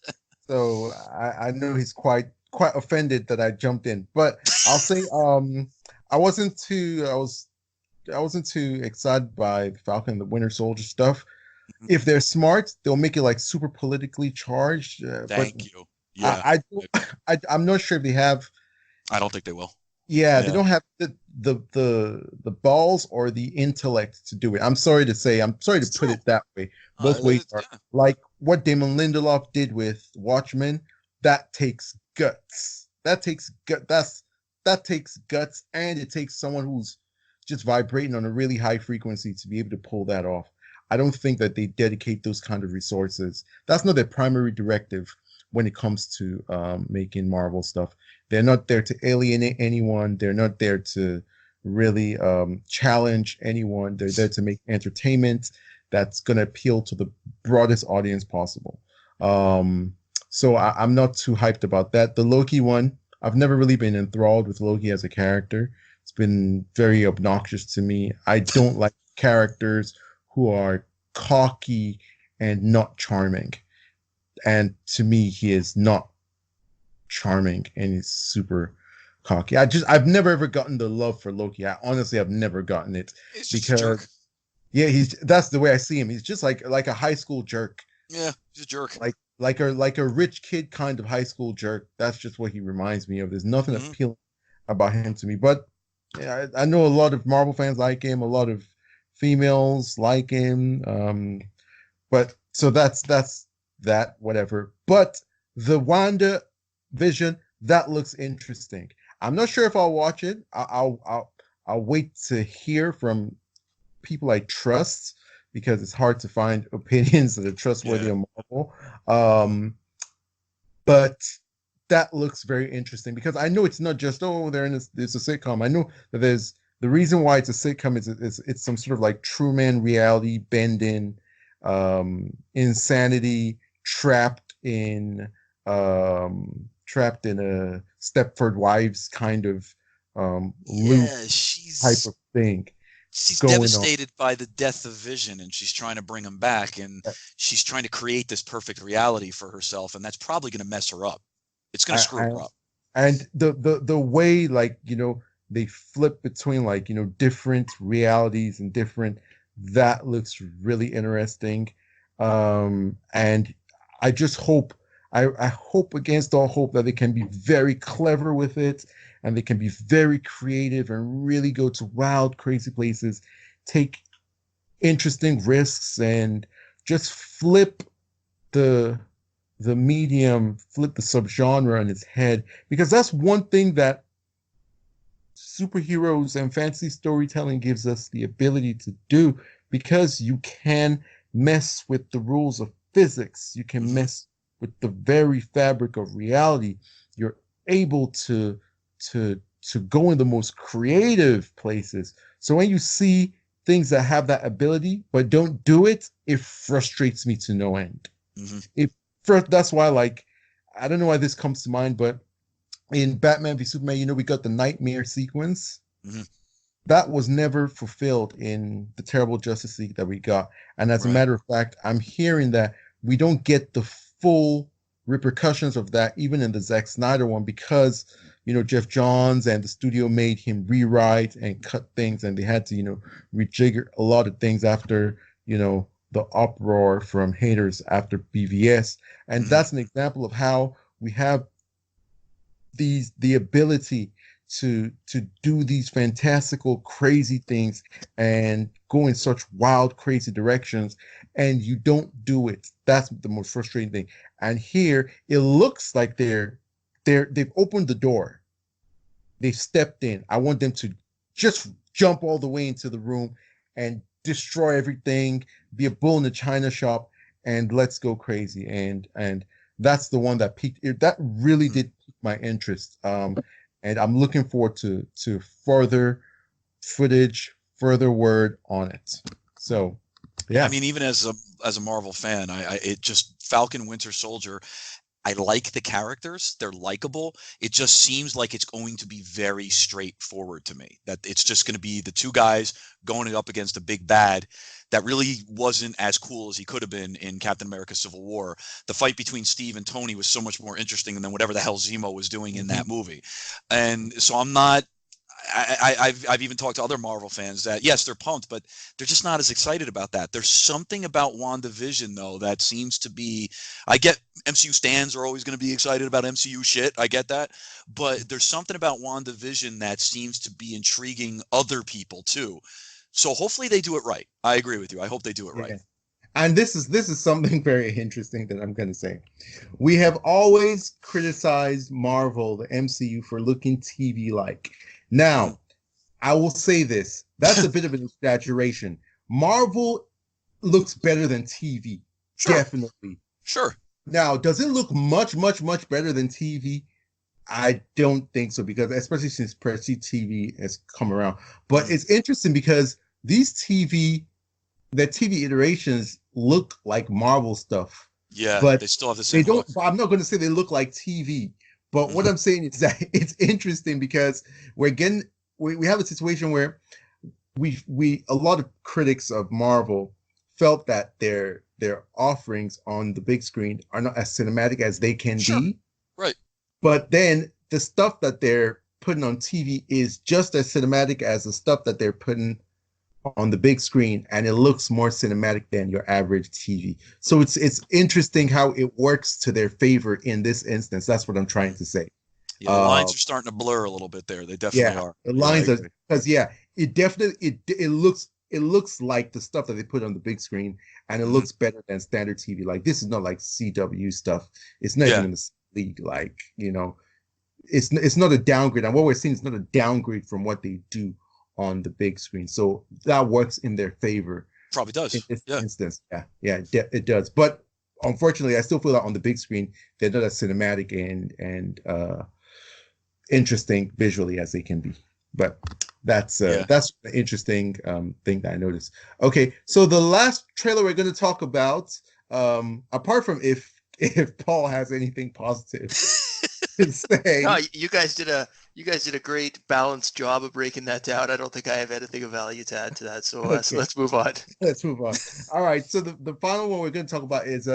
so I know he's quite offended that I jumped in. But I'll say I wasn't too excited by the Falcon and the Winter Soldier stuff. If they're smart, they'll make it like super politically charged. Thank you. Yeah, I'm not sure if they have. I don't think they will. Yeah, they don't have the balls or the intellect to do it. I'm sorry to put it that way. Both ways are like what Damon Lindelof did with Watchmen. That takes guts. That takes guts, and it takes someone who's just vibrating on a really high frequency to be able to pull that off. I don't think that they dedicate those kind of resources. That's not their primary directive when it comes to making Marvel stuff. They're not there to alienate anyone. They're not there to really challenge anyone. They're there to make entertainment that's going to appeal to the broadest audience possible. So I'm not too hyped about that. The Loki one, I've never really been enthralled with Loki as a character. It's been very obnoxious to me. I don't like characters who are cocky and not charming. And to me, he is not charming and he's super cocky. I've never ever gotten the love for Loki. I've never gotten it because that's the way I see him. He's just like a high school jerk. Yeah, he's a jerk. Like a rich kid kind of high school jerk. That's just what he reminds me of. There's nothing appealing about him to me. But yeah, I know a lot of Marvel fans like him. A lot of females like him. But so that's that whatever. But the Wanda Vision, that looks interesting. I'm not sure if I'll watch it. I'll wait to hear from people I trust because it's hard to find opinions that are trustworthy on Marvel. But that looks very interesting because I know it's not just they're in it's a sitcom. I know that there's the reason why it's a sitcom is it's some sort of like Truman reality bending, insanity, trapped in a Stepford Wives kind of loop type of thing. She's devastated by the death of Vision, and she's trying to bring him back, and she's trying to create this perfect reality for herself, and that's probably going to mess her up. It's going to screw her up. And the way, like, you know, they flip between, like, you know, different realities and different, that looks really interesting. And I just hope, I hope against all hope that they can be very clever with it, and they can be very creative and really go to wild, crazy places, take interesting risks, and just flip the medium, flip the subgenre on its head. Because that's one thing that superheroes and fantasy storytelling gives us the ability to do, because you can mess with the rules of physics. You can mess with the very fabric of reality. You're able to go in the most creative places. So when you see things that have that ability but don't do it, it frustrates me to no end. That's why, like, I don't know why this comes to mind, but in Batman v Superman, you know, we got the nightmare sequence. That was never fulfilled in the terrible Justice League that we got. And as a matter of fact, I'm hearing that we don't get the full repercussions of that even in the Zack Snyder one, because, you know, Jeff Johns and the studio made him rewrite and cut things, and they had to, you know, rejigger a lot of things after, you know, the uproar from haters after BVS. And that's an example of how we have the ability to do these fantastical, crazy things and go in such wild, crazy directions, and you don't do it. That's the most frustrating thing. And here it looks like they've opened the door. They've stepped in. I want them to just jump all the way into the room and destroy everything, be a bull in the china shop, and let's go crazy. And that's the one that piqued. That really did pique my interest. And I'm looking forward to further footage, further word on it. So, yeah. I mean, even as a Marvel fan, it just Falcon Winter Soldier. I like the characters. They're likable. It just seems like it's going to be very straightforward to me. That it's just going to be the two guys going up against a big bad that really wasn't as cool as he could have been in Captain America Civil War. The fight between Steve and Tony was so much more interesting than whatever the hell Zemo was doing in that movie. And so I'm not... I've even talked to other Marvel fans that, yes, they're pumped, but they're just not as excited about that. There's something about WandaVision, though, that seems to be... I get MCU stans are always going to be excited about MCU shit. I get that. But there's something about WandaVision that seems to be intriguing other people, too. So hopefully they do it right. I agree with you. I hope they do it right. And this is something very interesting that I'm going to say. We have always criticized Marvel, the MCU, for looking TV-like. Now, I will say this. That's a bit of an exaggeration. Marvel looks better than TV. Sure. Definitely. Sure. Now, does it look much, much, much better than TV? I don't think so, because especially since Prestige TV has come around. But it's interesting because these TV iterations look like Marvel stuff. Yeah, but they still have the same look. I'm not going to say they look like TV. But what I'm saying is that it's interesting because we have a situation where a lot of critics of Marvel felt that their offerings on the big screen are not as cinematic as they can be. Right. But then the stuff that they're putting on TV is just as cinematic as the stuff that they're putting on the big screen, and it looks more cinematic than your average TV. So it's interesting how it works to their favor in this instance. That's what I'm trying to say. Yeah, the lines are starting to blur a little bit there. They definitely are. The lines are, because it definitely it looks it looks like the stuff that they put on the big screen, and it looks better than standard TV. Like this is not like CW stuff. It's not even in the league. Like, you know, it's not a downgrade. And what we're seeing is not a downgrade from what they do on the big screen. So that works in their favor. Probably does. In this instance. Yeah, it does. But unfortunately, I still feel that on the big screen, they're not as cinematic and interesting visually as they can be. But that's an interesting thing that I noticed. Okay, so the last trailer we're going to talk about, apart from if Paul has anything positive to say. No, you guys did a great balanced job of breaking that down. I don't think I have anything of value to add to that. So, Okay. so let's move on. Let's move on. All right. So the final one we're going to talk about is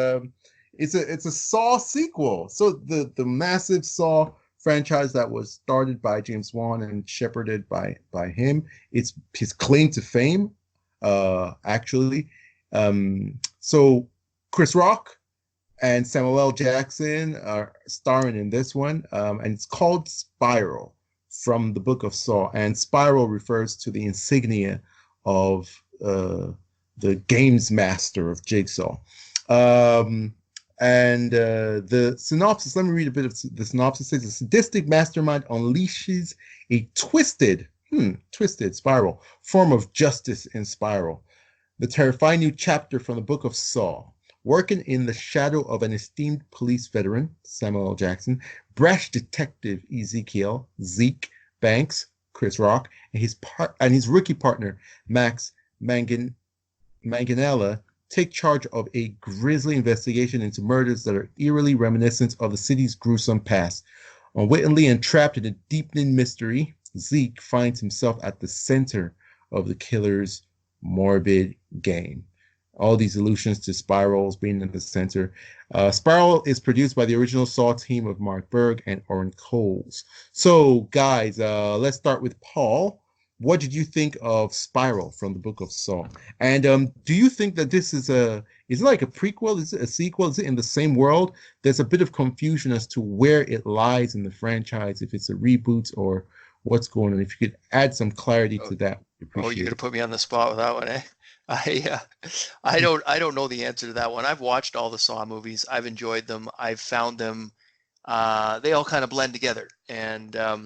it's a Saw sequel. So the massive Saw franchise that was started by James Wan and shepherded by him. It's his claim to fame, actually. So Chris Rock and Samuel L. Jackson are starring in this one, and it's called Spiral from the Book of Saw. And Spiral refers to the insignia of the games master of Jigsaw. And the synopsis, let me read a bit of the synopsis. It says, a sadistic mastermind unleashes a twisted Spiral form of justice in Spiral. The terrifying new chapter from the Book of Saw. Working in the shadow of an esteemed police veteran, Samuel L. Jackson, brash detective Zeke Banks, Chris Rock, and his rookie partner, Max Manganella, take charge of a grisly investigation into murders that are eerily reminiscent of the city's gruesome past. Unwittingly entrapped in a deepening mystery, Zeke finds himself at the center of the killer's morbid game. All these allusions to Spirals being in the center. Spiral is produced by the original Saw team of Mark Berg and Oren Coles. So, guys, let's start with Paul. What did you think of Spiral from the Book of Saw? And do you think that this is it like a prequel? Is it a sequel? Is it in the same world? There's a bit of confusion as to where it lies in the franchise, if it's a reboot or what's going on. If you could add some clarity to that. Oh, you're gonna put me on the spot with that one, eh? I don't know the answer to that one. I've watched all the Saw movies. I've enjoyed them. I've found them. They all kind of blend together, and I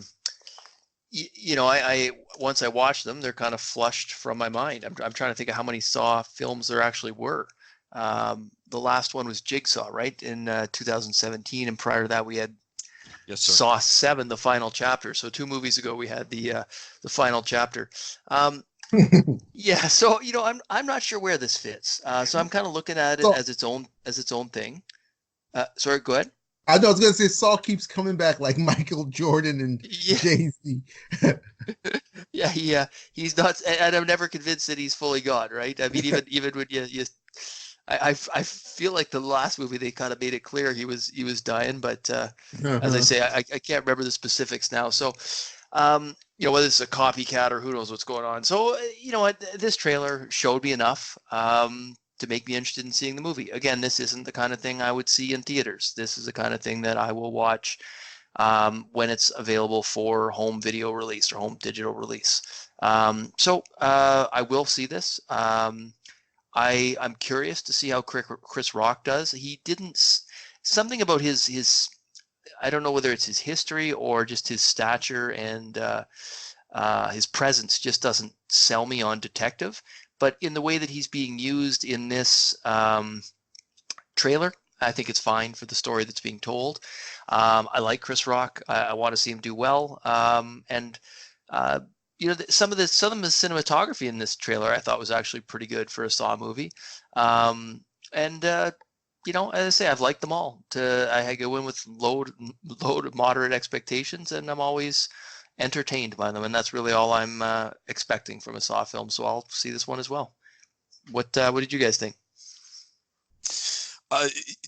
once I watch them, they're kind of flushed from my mind. I'm trying to think of how many Saw films there actually were. The last one was Jigsaw, right, in 2017, and prior to that we had Saw 7, the final chapter. So 2 movies ago we had the final chapter. Yeah, so I'm not sure where this fits. So I'm kind of looking at it as its own thing. Sorry, go ahead. I was gonna say Saw keeps coming back like Michael Jordan and Jay-Z. Yeah, he's not, and I'm never convinced that he's fully gone, right? I mean, even when I feel like the last movie they kind of made it clear he was dying, but as I say, I can't remember the specifics now. So, whether it's a copycat or who knows what's going on. So, this trailer showed me enough to make me interested in seeing the movie. Again, this isn't the kind of thing I would see in theaters. This is the kind of thing that I will watch when it's available for home video release or home digital release. So I will see this. I'm curious to see how Chris Rock does. He didn't, something about his I don't know whether it's his history or just his stature and his presence just doesn't sell me on detective. But in the way that he's being used in this trailer, I think it's fine for the story that's being told. I like Chris Rock. I want to see him do well. And some of the cinematography in this trailer I thought was actually pretty good for a Saw movie. As I say, I've liked them all. I go in with low to moderate expectations, and I'm always entertained by them, and that's really all I'm expecting from a Saw film. So I'll see this one as well. What did you guys think?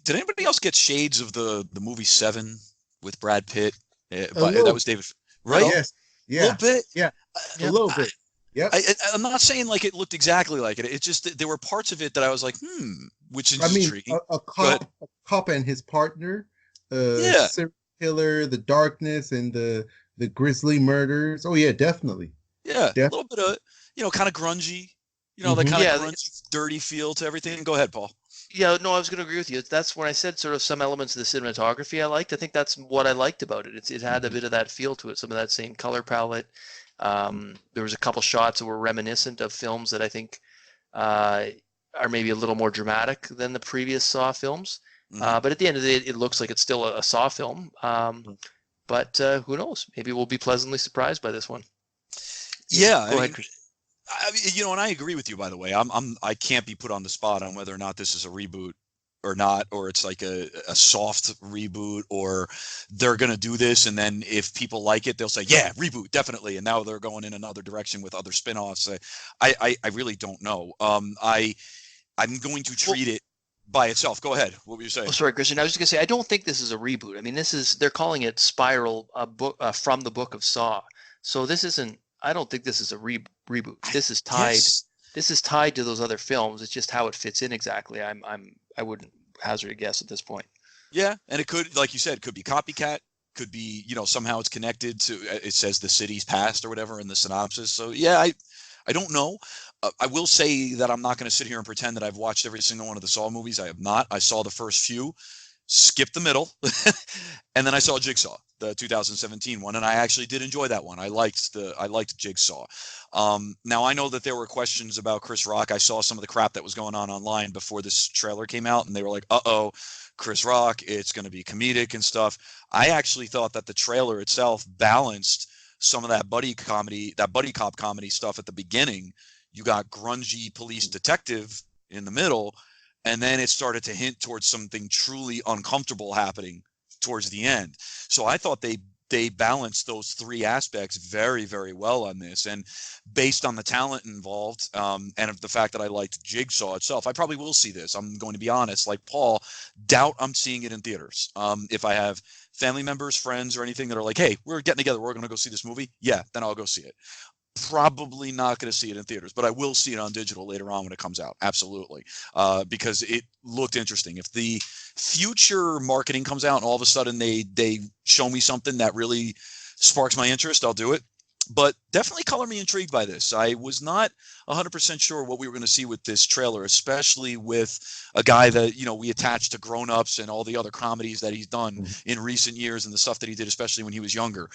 Did anybody else get shades of the movie 7 with Brad Pitt? That was David, right? Yes. Yeah. A little bit. Yeah. A little bit. Yeah. I'm not saying like it looked exactly like it. It's just that there were parts of it that I was like, which is intriguing. A cop and his partner, serial killer, the darkness, and the grisly murders. Oh yeah, definitely. Yeah, a little bit of kind of grungy. You know, that kind of Yeah, grungy, dirty feel to everything. Go ahead, Paul. yeah, no, I was going to agree with you. That's when I said sort of some elements of the cinematography I liked. I think that's what I liked about it. It had a bit of that feel to it, some of that same color palette. There was a couple shots that were reminiscent of films that I think are maybe a little more dramatic than the previous Saw films. But at the end of the day, it looks like it's still a Saw film. But who knows? Maybe we'll be pleasantly surprised by this one. Yeah, Go ahead, Chris. you know, and I agree with you. By the way, I can't be put on the spot on whether or not this is a reboot or not, or it's like a soft reboot, or they're gonna do this, and then if people like it, they'll say, yeah, reboot, definitely, and now they're going in another direction with other spin-offs. I really don't know. I'm going to treat it by itself. Go ahead. What were you saying? Oh, sorry, Christian. I was just gonna say I don't think this is a reboot. I mean, they're calling it Spiral, book from the Book of Saw. So this isn't. I don't think this is a reboot. This is tied. Yes. This is tied to those other films. It's just how it fits in exactly. I wouldn't hazard a guess at this point. Yeah, and it could, like you said, could be copycat. Could be, you know, somehow it's connected to. It says the city's past or whatever in the synopsis. So yeah, I don't know. I will say that I'm not going to sit here and pretend that I've watched every single one of the Saw movies. I have not. I saw the first few, skipped the middle, and then I saw Jigsaw, the 2017 one, and I actually did enjoy that one. I liked Jigsaw. Now I know that there were questions about Chris Rock. I saw some of the crap that was going on online before this trailer came out, and they were like, "Uh-oh, Chris Rock, it's going to be comedic and stuff." I actually thought that the trailer itself balanced some of that buddy cop comedy stuff at the beginning. You got grungy police detective in the middle, and then it started to hint towards something truly uncomfortable happening towards the end. So I thought they balanced those three aspects very, very well on this. And based on the talent involved, and of the fact that I liked Jigsaw itself, I probably will see this. I'm going to be honest, like Paul, doubt I'm seeing it in theaters. If I have family members, friends, or anything that are like, hey, we're getting together, we're going to go see this movie, yeah, then I'll go see it. Probably not going to see it in theaters, but I will see it on digital later on when it comes out. Absolutely. Because it looked interesting. If the future marketing comes out and all of a sudden they show me something that really sparks my interest, I'll do it. But definitely color me intrigued by this. I was not 100% sure what we were going to see with this trailer, especially with a guy that, you know, we attach to Grown Ups and all the other comedies that he's done in recent years and the stuff that he did, especially when he was younger.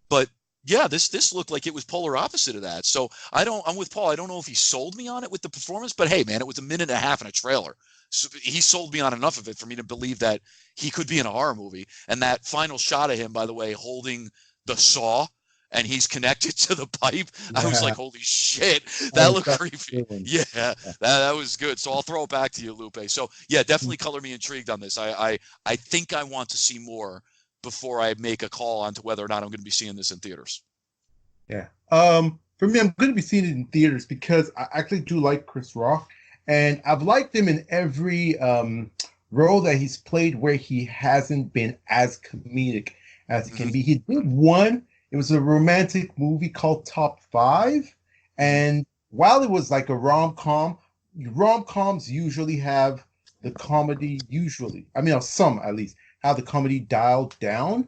But yeah, this looked like it was polar opposite of that. So I'm with Paul. I don't know if he sold me on it with the performance, but hey, man, it was a minute and a half in a trailer. So he sold me on enough of it for me to believe that he could be in a horror movie. And that final shot of him, by the way, holding the saw and he's connected to the pipe, yeah. I was like, holy shit, that looked creepy. Yeah, that was good. So I'll throw it back to you, Lupe. So yeah, definitely color me intrigued on this. I think I want to see more before I make a call on to whether or not I'm going to be seeing this in theaters. Yeah. For me, I'm going to be seeing it in theaters because I actually do like Chris Rock, and I've liked him in every role that he's played where he hasn't been as comedic as he can be. He did one. It was a romantic movie called Top 5, and while it was like a rom-com, rom-coms usually have the comedy some at least have the comedy dialed down.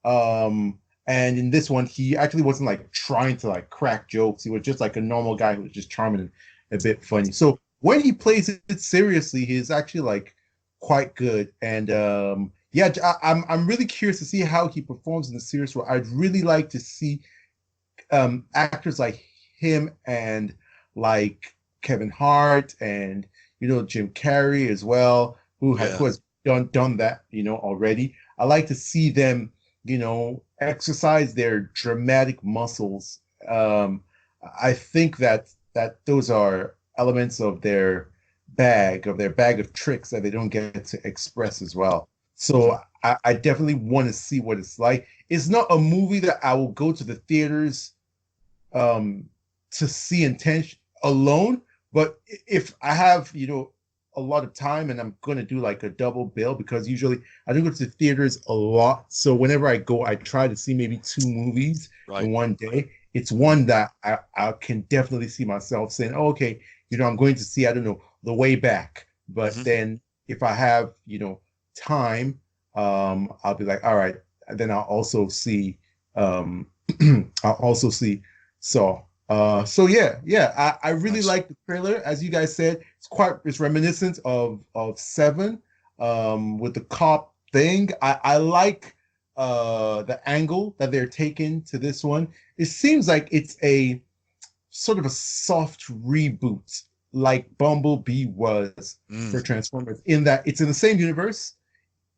And in this one, he actually wasn't like trying to like crack jokes. He was just like a normal guy who was just charming and a bit funny. So when he plays it seriously, he's actually like quite good. And yeah, I'm really curious to see how he performs in the serious role. I'd really like to see actors like him and like Kevin Hart and Jim Carrey as well, who has done that already. I like to see them exercise their dramatic muscles. I think that those are elements of their bag of tricks that they don't get to express as well. So I definitely want to see what it's like. It's not a movie that I will go to the theaters to see intention alone, but if I have a lot of time and I'm going to do like a double bill, because usually I don't go to the theaters a lot. So whenever I go, I try to see maybe 2 movies in one day. It's one that I can definitely see myself saying, oh, okay, I'm going to see, I don't know, The Way Back. But then if I have, time, I'll be like, all right, then I'll also see Saw. So yeah, I really Nice. like the trailer. As you guys said, it's reminiscent of Seven, with the cop thing. I like the angle that they're taking to this one. It seems like it's a sort of a soft reboot, like Bumblebee was Mm, for Transformers, in that it's in the same universe.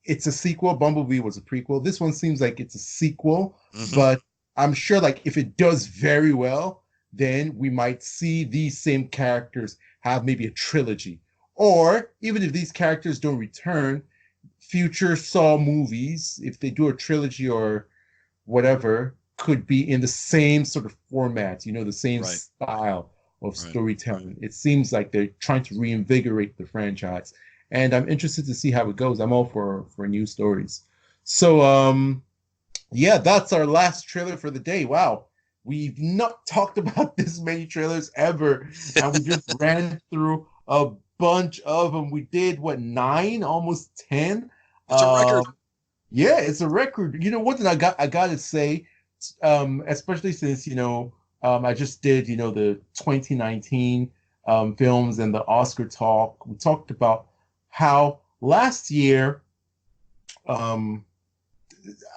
It's a sequel. Bumblebee was a prequel. This one seems like it's a sequel, hmm but I'm sure like if it does very well, then we might see these same characters have maybe a trilogy. Or even if these characters don't return, future Saw movies, if they do a trilogy or whatever, could be in the same sort of format, the same Right. style of Right. storytelling. It seems like they're trying to reinvigorate the franchise. And I'm interested to see how it goes. I'm all for new stories. So yeah, that's our last trailer for the day. Wow. We've not talked about this many trailers ever, and we just ran through a bunch of them. We did what, nine, almost 10. It's a record. Yeah, it's a record. You know, one thing I gotta say, especially since I just did the 2019 films and the Oscar talk. We talked about how last year, um,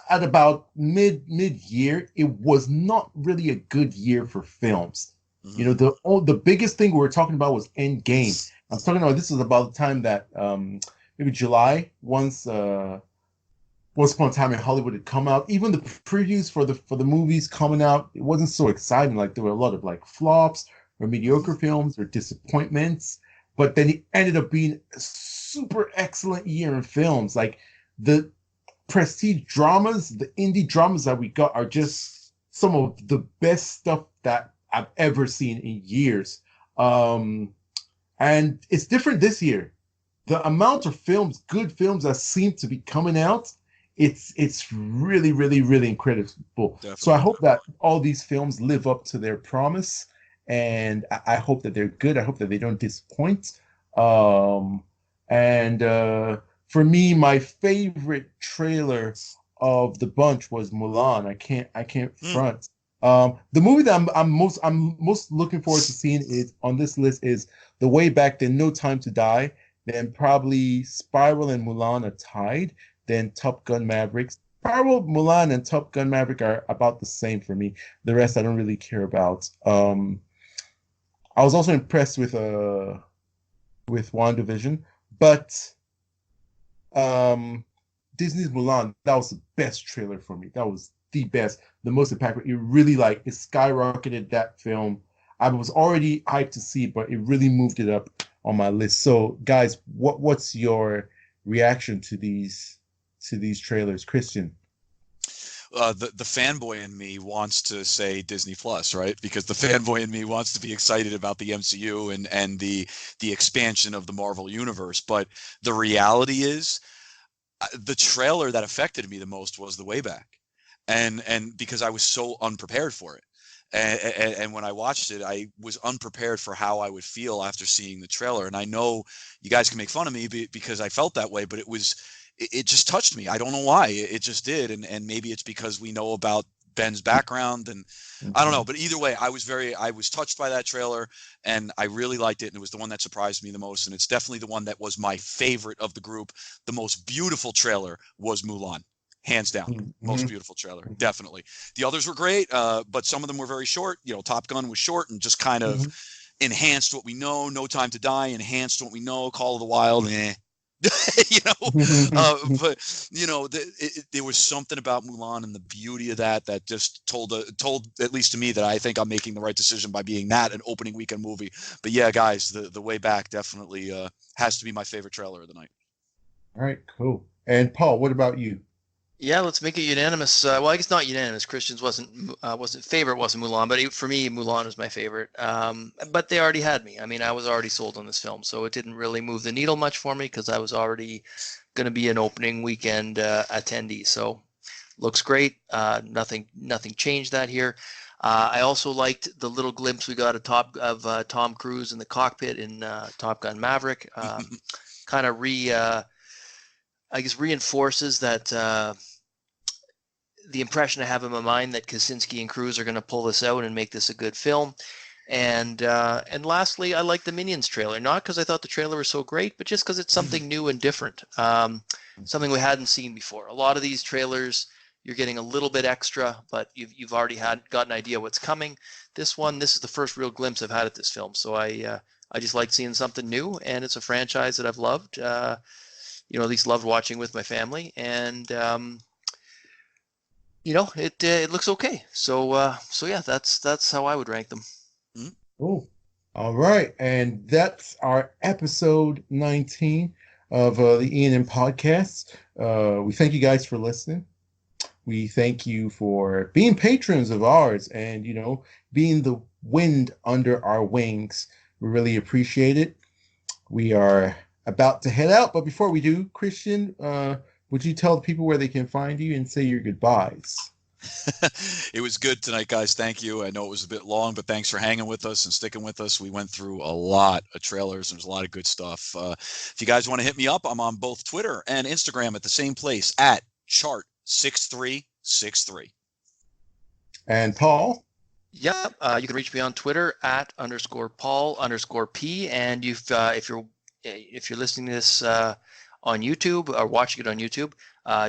at about mid year, it was not really a good year for films. Hmm The biggest thing we were talking about was Endgame. I'm talking about, this was about the time that maybe July, once Upon a Time in Hollywood had come out. Even the previews for the movies coming out, it wasn't so exciting. Like there were a lot of like flops or mediocre films or disappointments. But then it ended up being a super excellent year in films. Like the prestige dramas, the indie dramas that we got are just some of the best stuff that I've ever seen in years. Um, and it's different this year. The amount of films, good films that seem to be coming out, it's really, really, really incredible. So I Definitely. hope that all these films live up to their promise, and I hope that they're good. I hope that they don't disappoint. Um, and For me, my favorite trailer of the bunch was Mulan. I can't Mm. front. The movie that I'm most looking forward to seeing is on this list is The Way Back, then No Time to Die, then probably Spiral and Mulan are tied, then Top Gun Maverick. Spiral, Mulan, and Top Gun Maverick are about the same for me. The rest I don't really care about. I was also impressed with WandaVision, but um Disney's Mulan, that was the best trailer for me. That was the best, the most impactful. It really it skyrocketed that film. I was already hyped to see it, but it really moved it up on my list. So guys, what's your reaction to these trailers, Christian? The fanboy in me wants to say Disney Plus, right? Because the fanboy in me wants to be excited about the MCU and the expansion of the Marvel universe. But the reality is, the trailer that affected me the most was The Way Back, and because I was so unprepared for it. And when I watched it, I was unprepared for how I would feel after seeing the trailer. And I know you guys can make fun of me because I felt that way, but it just touched me. I don't know why. It just did. And maybe it's because we know about Ben's background, and I don't know. Mhm. But either way, I was touched by that trailer, and I really liked it. And it was the one that surprised me the most. And it's definitely the one that was my favorite of the group. The most beautiful trailer was Mulan, hands down. Most Mhm. beautiful trailer, definitely. The others were great, but some of them were very short. Top Gun was short and just kind of Mhm. enhanced what we know. No Time to Die enhanced what we know. Call of the Wild, eh. you know, Mhm. but there was something about Mulan and the beauty of that just told at least to me that I think I'm making the right decision by being that an opening weekend movie. But yeah, guys, the Way Back definitely has to be my favorite trailer of the night. All right, cool. And Paul, what about you? Yeah, let's make it unanimous. Well, I guess not unanimous. Christian's wasn't favorite wasn't Mulan, but for me, Mulan was my favorite. But they already had me. I mean, I was already sold on this film, so it didn't really move the needle much for me because I was already going to be an opening weekend attendee. So looks great. Nothing changed that here. I also liked the little glimpse we got of Tom Cruise in the cockpit in Top Gun Maverick. Kind of I guess reinforces that. the impression I have in my mind that Kaczynski and Cruz are going to pull this out and make this a good film. And lastly, I like the Minions trailer, not because I thought the trailer was so great, but just because it's something new and different, something we hadn't seen before. A lot of these trailers, you're getting a little bit extra, but you've already got an idea what's coming. This is the first real glimpse I've had at this film, so I just like seeing something new, and it's a franchise that I've loved, at least loved watching with my family, and it looks okay. So yeah, that's how I would rank them. Oh, all right. And that's our episode 19 of the E&M podcast. We thank you guys for listening. We thank you for being patrons of ours and, being the wind under our wings. We really appreciate it. We are about to head out, but before we do, Christian, would you tell the people where they can find you and say your goodbyes? It was good tonight, guys. Thank you. I know it was a bit long, but thanks for hanging with us and sticking with us. We went through a lot of trailers. There's a lot of good stuff. If you guys want to hit me up, I'm on both Twitter and Instagram at the same place at chart6363. And Paul? Yeah, you can reach me on Twitter at _Paul_P. And if you're listening to this on YouTube or watching it on YouTube,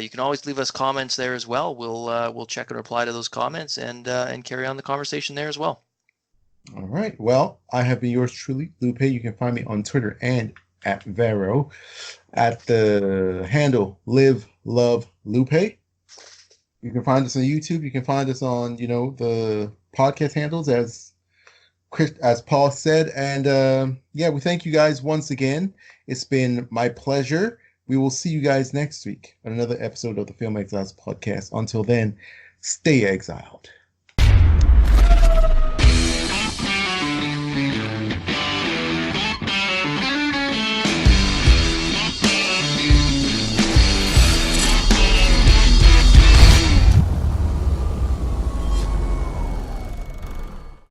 you can always leave us comments there as well. We'll check and reply to those comments and carry on the conversation there as well. All right. Well, I have been yours truly, Lupe. You can find me on Twitter and at Vero at the handle Live Love Lupe. You can find us on YouTube. You can find us on the podcast handles as Paul said. And we thank you guys once again. It's been my pleasure. We will see you guys next week on another episode of the Film Exiles podcast. Until then, stay exiled.